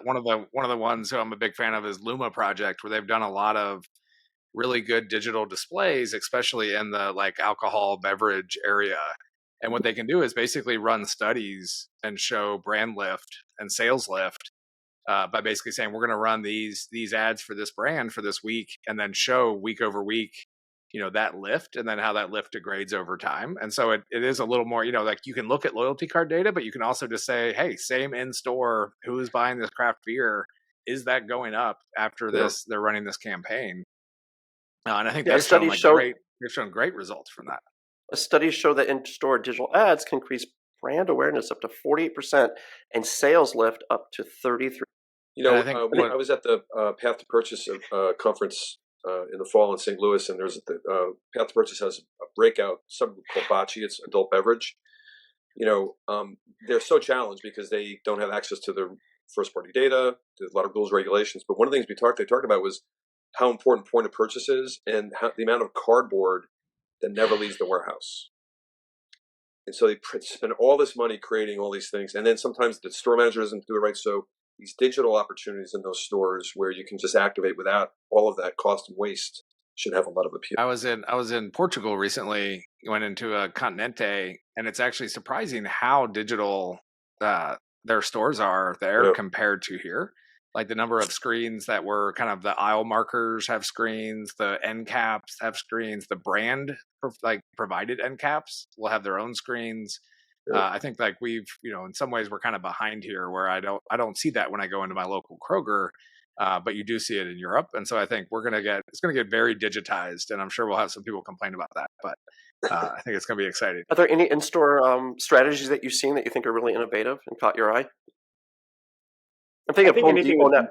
one of the ones who I'm a big fan of is Luma Project, where they've done a lot of really good digital displays, especially in the like alcohol beverage area. And what they can do is basically run studies and show brand lift and sales lift by basically saying, we're going to run these ads for this brand for this week, and then show week over week, that lift, and then how that lift degrades over time. And so it is a little more, like you can look at loyalty card data, but you can also just say, hey, same in store, who is buying this craft beer? Is that going up after this? They're running this campaign. And I think they've shown great results from that. Studies show that in-store digital ads can increase brand awareness up to 48% and sales lift up to 33%. I was at the Path to Purchase conference in the fall in St. Louis, and there's Path to Purchase has a breakout subgroup called Bocce. It's adult beverage, they're so challenged because they don't have access to the first-party data. There's a lot of rules, regulations. But one of the things they talked about was how important point of purchase is and the amount of cardboard that never leaves the warehouse. And so they spend all this money creating all these things. And then sometimes the store manager doesn't do it right. So these digital opportunities in those stores where you can just activate without all of that cost and waste should have a lot of appeal. I was in Portugal recently, went into a Continente, and it's actually surprising how digital their stores are there compared to here. Like the number of screens that were kind of the aisle markers have screens, the end caps have screens, the brand provided end caps will have their own screens. I think like we've, in some ways we're kind of behind here where I don't see that when I go into my local Kroger, but you do see it in Europe. And so I think it's going to get very digitized, and I'm sure we'll have some people complain about that, but I think it's going to be exciting. Are there any in-store strategies that you've seen that you think are really innovative and caught your eye? I'm thinking of Home Depot now.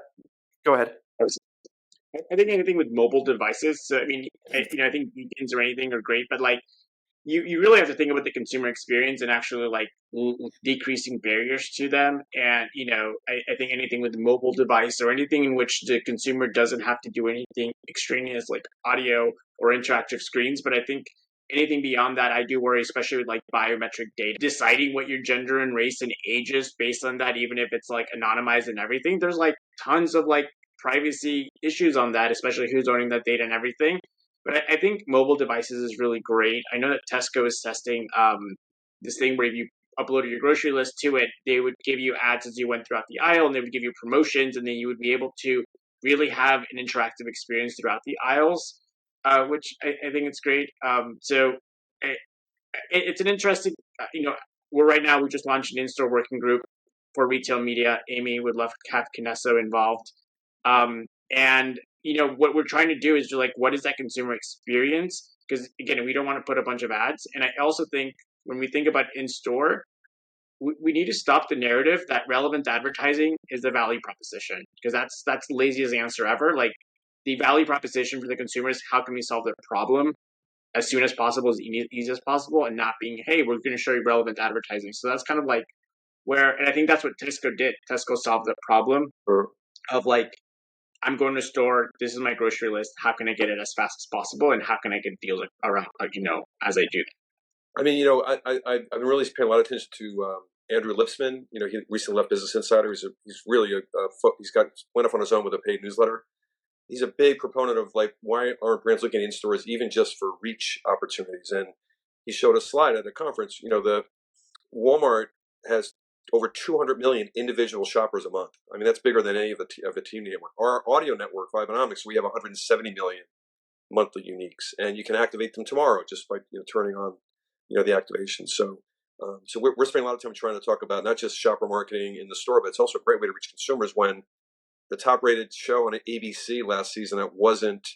Go ahead. I think anything with mobile devices. So, I think beacons or anything are great, but like you really have to think about the consumer experience and actually like decreasing barriers to them. And I think anything with mobile device or anything in which the consumer doesn't have to do anything extraneous like audio or interactive screens. But I think anything beyond that, I do worry, especially with like biometric data, deciding what your gender and race and age is based on that, even if it's like anonymized and everything. There's like tons of like privacy issues on that, especially who's owning that data and everything. But I think mobile devices is really great. I know that Tesco is testing this thing where if you uploaded your grocery list to it, they would give you ads as you went throughout the aisle, and they would give you promotions, and then you would be able to really have an interactive experience throughout the aisles. Which I think it's great. So it's an interesting, right now we just launched an in-store working group for retail media. Amy would love to have Kinesso involved. And what we're trying to do is just like, what is that consumer experience? Because again, we don't want to put a bunch of ads. And I also think when we think about in-store, we need to stop the narrative that relevant advertising is the value proposition, because that's the laziest answer ever. Like, the value proposition for the consumer is how can we solve their problem as soon as possible, as easy as possible, and not being, hey, we're going to show you relevant advertising. So that's kind of like where, and I think that's what Tesco did. Tesco solved the problem of like, I'm going to a store, this is my grocery list, how can I get it as fast as possible, and how can I get deals around, as I do that. I mean, I've been really paying a lot of attention to Andrew Lipsman. He recently left Business Insider. He's really went off on his own with a paid newsletter. He's a big proponent of like, why aren't brands looking in stores even just for reach opportunities? And he showed a slide at a conference. The Walmart has over 200 million individual shoppers a month. I mean, that's bigger than any of the team network. Our audio network, Vibenomics, we have 170 million monthly uniques, and you can activate them tomorrow just by turning on the activation. So we're spending a lot of time trying to talk about not just shopper marketing in the store, but it's also a great way to reach consumers. When the top-rated show on ABC last season that wasn't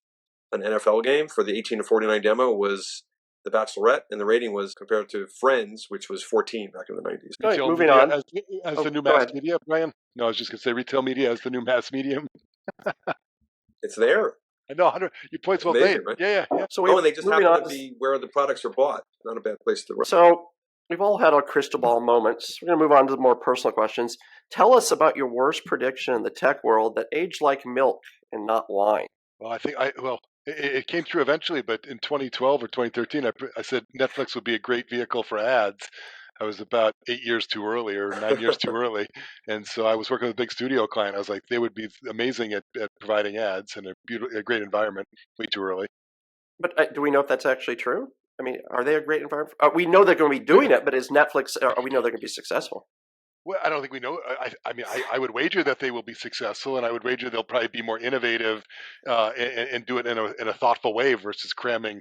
an NFL game for the 18 to 49 demo was The Bachelorette, and the rating was compared to Friends, which was 14 back in the 90s. Retail moving on. As the new mass media, Brian? No, I was just going to say retail media as the new mass medium. It's there. I know. Your point's well made. Right? Yeah. So and they just happen to be where the products are bought. Not a bad place to run. So we've all had our crystal ball moments. We're going to move on to the more personal questions. Tell us about your worst prediction in the tech world that aged like milk and not wine. Well, I think it came true eventually, but in 2012 or 2013, I said Netflix would be a great vehicle for ads. I was about 8 years too early or 9 years too early. And so I was working with a big studio client. I was like, they would be amazing at providing ads and a great environment. Way too early. But do we know if that's actually true? I mean, are they a great environment? We know they're going to be doing it, but is Netflix, we know they're going to be successful? Well, I don't think we know. I would wager that they will be successful, and I would wager they'll probably be more innovative and do it in a thoughtful way versus cramming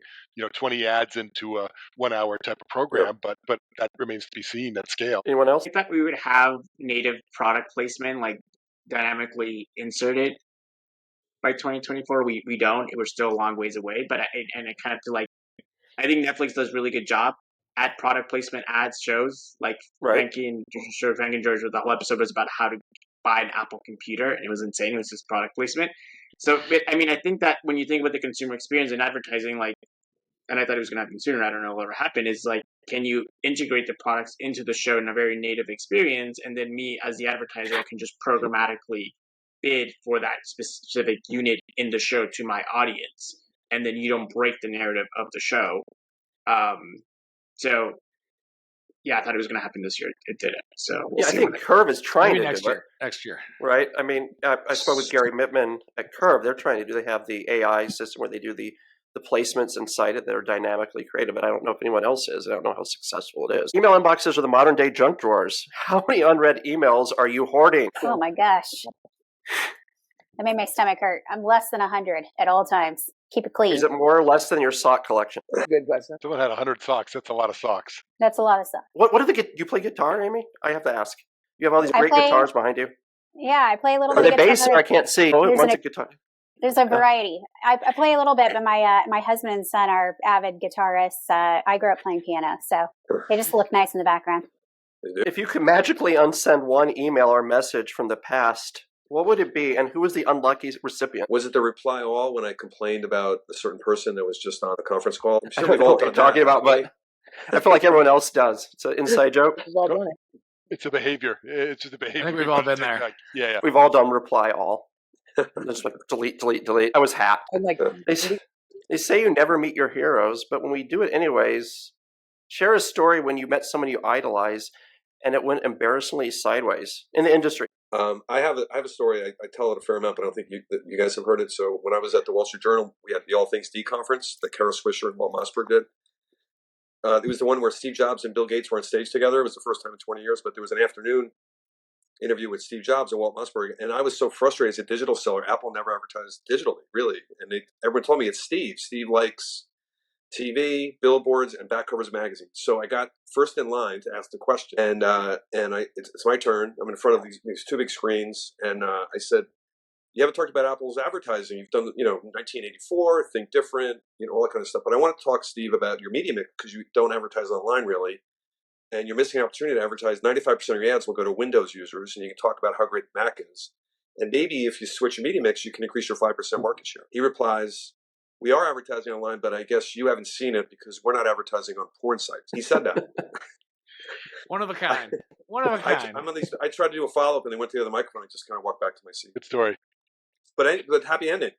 20 ads into a 1 hour type of program. Yeah. But that remains to be seen at scale. Anyone else? I thought we would have native product placement like dynamically inserted by 2024. We don't. We're still a long ways away. But I kind of feel like I think Netflix does a really good job at product placement ads shows like Frankie and George, the whole episode was about how to buy an Apple computer, and it was insane. It was just product placement. So, I think that when you think about the consumer experience in advertising, like, and I thought it was going to happen sooner, I don't know what will ever happen, is like can you integrate the products into the show in a very native experience? And then me as the advertiser, I can just programmatically bid for that specific unit in the show to my audience. And then you don't break the narrative of the show. So yeah, I thought it was going to happen this year. It didn't. So I think Curve is trying to do it. Next year. Right? I mean, I spoke with Gary Mittman at Curve. They're trying to do, they have the AI system where they do the placements inside it that are dynamically created, but I don't know if anyone else is. I don't know how successful it is. Email inboxes are the modern day junk drawers. How many unread emails are you hoarding? Oh my gosh. That made my stomach hurt. I'm less than 100 at all times. Keep it clean. Is it more or less than your sock collection? Good question. Someone had 100 socks. That's a lot of socks. That's a lot of stuff. What do do you play guitar, Amy? I have to ask. You have all these great guitars behind you. Yeah, I play a little bit. Are they of bass or I can't see? One's a guitar. There's a variety. I play a little bit, but my husband and son are avid guitarists. I grew up playing piano, so they just look nice in the background. If you could magically unsend one email or message from the past, what would it be, and who was the unlucky recipient? Was it the reply all when I complained about a certain person that was just on the conference call? I'm I sure don't we've know all what you're done talking that, about, but I feel like everyone else does. It's an inside joke. It's a behavior. It's just a behavior. I think we've all been there. Yeah. We've all done reply all. Just like delete. I was hacked. I'm like, they say you never meet your heroes, but when we do it anyways, share a story when you met someone you idolize and it went embarrassingly sideways in the industry. I have a story. I tell it a fair amount, but I don't think you guys have heard it. So when I was at the Wall Street Journal, we had the All Things D conference that Kara Swisher and Walt Mossberg did. It was the one where Steve Jobs and Bill Gates were on stage together. It was the first time in 20 years, but there was an afternoon interview with Steve Jobs and Walt Mossberg, and I was so frustrated as a digital seller. Apple never advertised digitally, really, and everyone told me it's Steve. Steve likes TV, billboards, and back covers of magazines. So I got first in line to ask the question, and it's my turn. I'm in front of these two big screens, and I said, "You haven't talked about Apple's advertising. You've done, 1984, Think Different, all that kind of stuff. But I want to talk, Steve, about your media mix because you don't advertise online really." And you're missing an opportunity to advertise. 95% of your ads will go to Windows users, and you can talk about how great Mac is. And maybe if you switch your media mix, you can increase your 5% market share. He replies, "We are advertising online, but I guess you haven't seen it because we're not advertising on porn sites." He said that. One of a kind. One of a kind. I tried to do a follow-up, and they went to the other microphone. I just kind of walked back to my seat. Good story. But happy ending.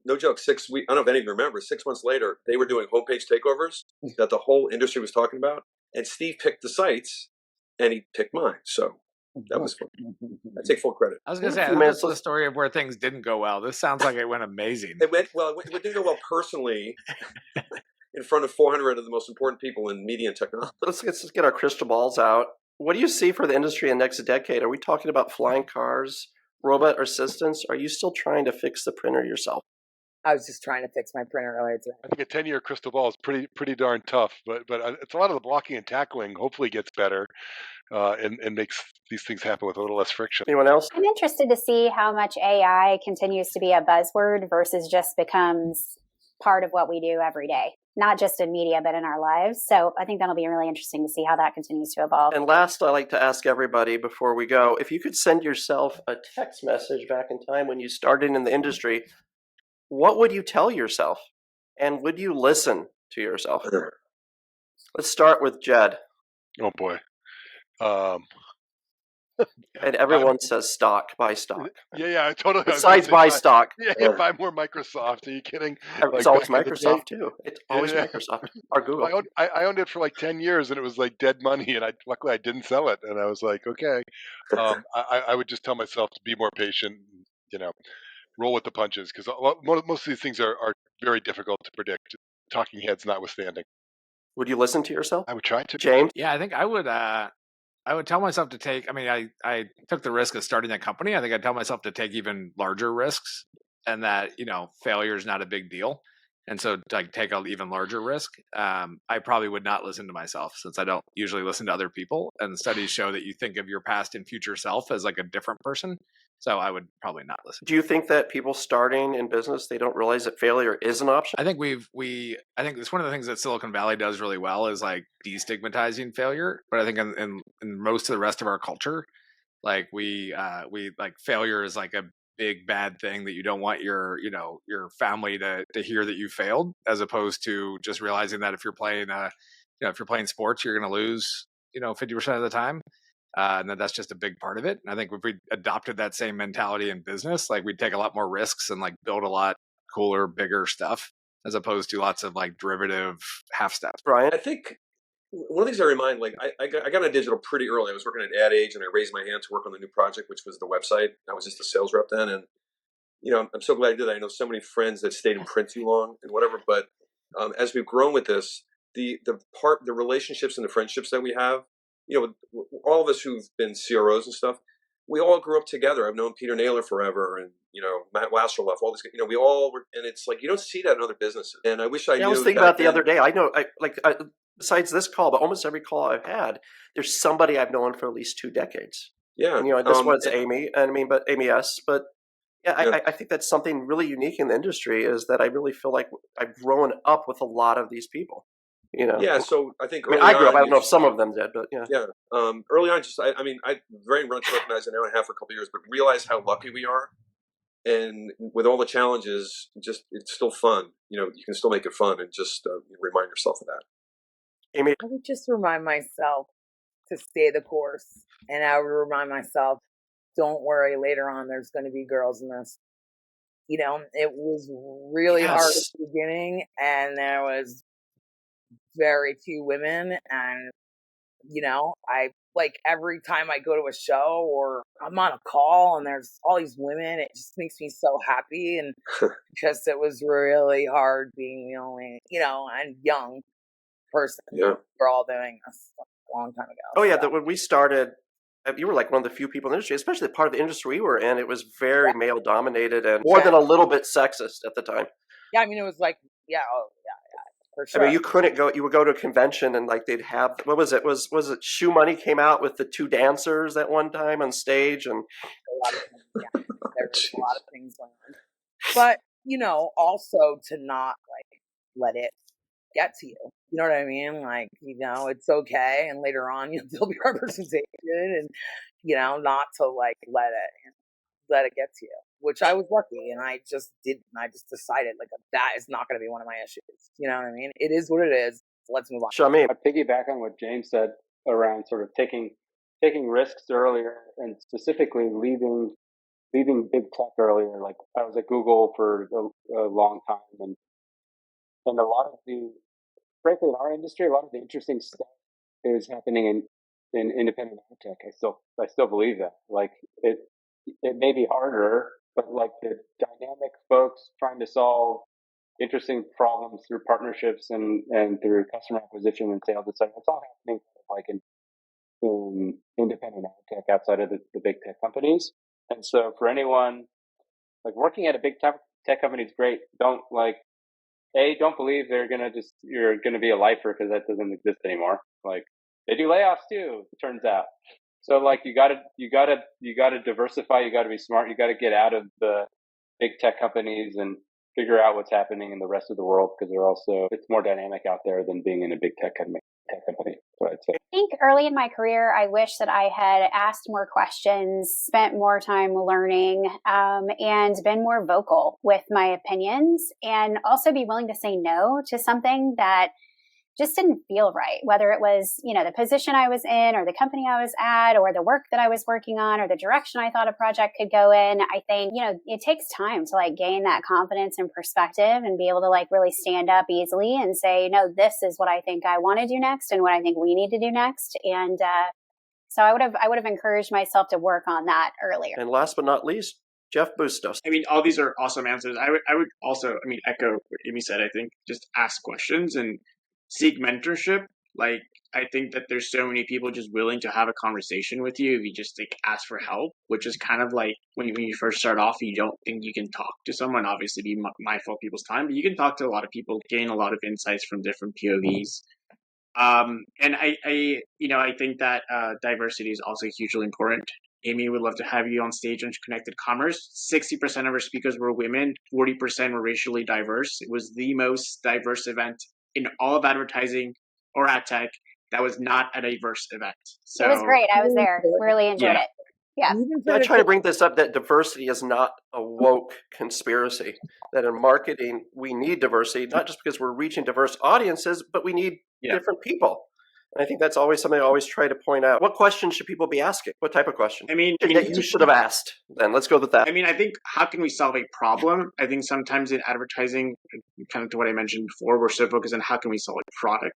No joke. 6 weeks. I don't know if any of you remember. 6 months later, they were doing homepage takeovers that the whole industry was talking about. And Steve picked the sites, and he picked mine. So that was fun. I take full credit. I was going to say, that's the story of where things didn't go well. This sounds like it went amazing. It didn't go well personally in front of 400 of the most important people in media and technology. Let's get our crystal balls out. What do you see for the industry in the next decade? Are we talking about flying cars, robot assistants? Are you still trying to fix the printer yourself? I was just trying to fix my printer earlier today. I think a 10-year crystal ball is pretty darn tough, but it's a lot of the blocking and tackling hopefully gets better and makes these things happen with a little less friction. Anyone else? I'm interested to see how much AI continues to be a buzzword versus just becomes part of what we do every day, not just in media, but in our lives. So I think that'll be really interesting to see how that continues to evolve. And last, I like to ask everybody before we go, if you could send yourself a text message back in time when you started in the industry, what would you tell yourself? And would you listen to yourself? Let's start with Jed. Oh, boy. And everyone says stock, buy stock. Yeah, totally. Besides buy stock. Yeah, buy more Microsoft. Are you kidding? It's always Microsoft, too. It's always Microsoft or Google. I owned it for like 10 years, and it was like dead money, and luckily I didn't sell it. And I was like, okay. I would just tell myself to be more patient, roll with the punches, because most of these things are very difficult to predict, talking heads notwithstanding. Would you listen to yourself? I would try to. James? Yeah, I think I would tell myself to take, I took the risk of starting a company. I think I'd tell myself to take even larger risks, and that, failure is not a big deal. And so take an even larger risk. I probably would not listen to myself, since I don't usually listen to other people. And studies show that you think of your past and future self as like a different person. So I would probably not listen. Do you think that people starting in business, they don't realize that failure is an option? I think I think it's one of the things that Silicon Valley does really well is like destigmatizing failure. But I think in most of the rest of our culture, like we like failure is like a big bad thing that you don't want your family to hear that you failed, as opposed to just realizing that if you're playing a if you're playing sports, you're going to lose, 50% of the time. And then that's just a big part of it. And I think if we adopted that same mentality in business, like we'd take a lot more risks and like build a lot cooler, bigger stuff, as opposed to lots of like derivative half steps. Brian? I think one of the things I remind, like I got on digital pretty early. I was working at Ad Age and I raised my hand to work on the new project, which was the website. I was just a sales rep then. And, I'm so glad I did that. I know so many friends that stayed in print too long and whatever. But as we've grown with this, the relationships and the friendships that we have, all of us who've been CROs and stuff, we all grew up together. I've known Peter Naylor forever, and Matt Wasserloff. All this, we all were, and it's like you don't see that in other businesses. And I wish I knew. I was thinking about the other day. I know, besides this call, but almost every call I've had, there's somebody I've known for at least 2 decades. Yeah, and this one's Amy, but Amy S. But yeah, I think that's something really unique in the industry is that I really feel like I've grown up with a lot of these people. Yeah, so I think I grew up. I don't know if some of them did, but yeah. Yeah, early on, I very much recognized an hour and a half for a couple of years, but realize how lucky we are, and with all the challenges, just it's still fun. You can still make it fun, and just remind yourself of that. Amy, I would just remind myself to stay the course, and I would remind myself, don't worry. Later on, there's going to be girls in this. It was really hard at the beginning, and there was very few women, and I like every time I go to a show or I'm on a call and there's all these women, it just makes me so happy. And because it was really hard being the only and young person. Yeah, we're all doing this a long time ago. Oh yeah, that when we started, you were like one of the few people in the industry, especially the part of the industry we were in. It was very male dominated and more than a little bit sexist at the time. Yeah, it was like for sure. You couldn't go. You would go to a convention and like they'd have what was it? Was it Shoe Money came out with the 2 dancers at one time on stage and a lot of things, there's a lot of things going on. But also to not like let it get to you. You know what I mean? Like it's okay, and later on there'll be representation, and not to like let it get to you. Which I was lucky, and I just decided like that is not going to be one of my issues. You know what I mean? It is what it is. Let's move on. Shamim. I piggyback on what James said around sort of taking risks earlier, and specifically leaving big tech earlier. Like I was at Google for a long time, and a lot of frankly in our industry, a lot of the interesting stuff is happening in independent tech. I still believe that. Like it may be harder, but like the dynamic folks trying to solve interesting problems through partnerships and through customer acquisition and sales, etc. It's all happening like in independent tech outside of the big tech companies. And so for anyone like working at a big tech company is great. Don't believe you're gonna be a lifer because that doesn't exist anymore. Like they do layoffs too, it turns out. So like you gotta diversify, you gotta be smart, you gotta get out of the big tech companies and figure out what's happening in the rest of the world, because it's more dynamic out there than being in a big tech company. So I'd say. I think early in my career, I wish that I had asked more questions, spent more time learning, and been more vocal with my opinions, and also be willing to say no to something that just didn't feel right, whether it was, the position I was in or the company I was at or the work that I was working on or the direction I thought a project could go in. I think, it takes time to like gain that confidence and perspective and be able to like really stand up easily and say, no, this is what I think I want to do next and what I think we need to do next. And so I would have encouraged myself to work on that earlier. And last but not least, Jeff Bustos. All these are awesome answers. I would also, echo what Amy said. I think just ask questions and seek mentorship. Like, I think that there's so many people just willing to have a conversation with you if you just like ask for help, which is kind of like when you first start off, you don't think you can talk to someone, obviously be mindful of people's time, but you can talk to a lot of people, gain a lot of insights from different POVs. And I think that diversity is also hugely important. Amy, would love to have you on stage on Connected Commerce. 60% of our speakers were women, 40% were racially diverse. It was the most diverse event in all of advertising or ad tech that was not a diverse event. So it was great. I was there. Really enjoyed it. Yeah. I try to bring this up that diversity is not a woke conspiracy. That in marketing, we need diversity, not just because we're reaching diverse audiences, but we need different people. And I think that's always something I always try to point out. What questions should people be asking? What type of question? I mean, that you should have asked. Then let's go with that. I mean, I think how can we solve a problem? I think sometimes in advertising, kind of to what I mentioned before, we're so focused on how can we solve a product.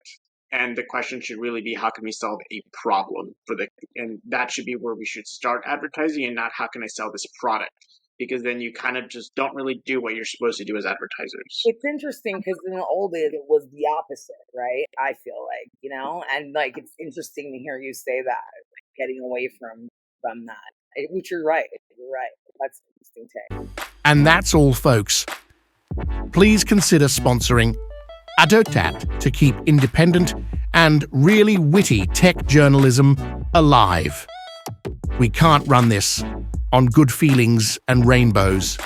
And the question should really be how can we solve a problem and that should be where we should start advertising, and not how can I sell this product? Because then you kind of just don't really do what you're supposed to do as advertisers. It's interesting because in the old days it was the opposite, right? I feel like, and like it's interesting to hear you say that, like getting away from that. Which you're right. That's an interesting take. And that's all, folks. Please consider sponsoring ADOTAT to keep independent and really witty tech journalism alive. We can't run this on good feelings and rainbows.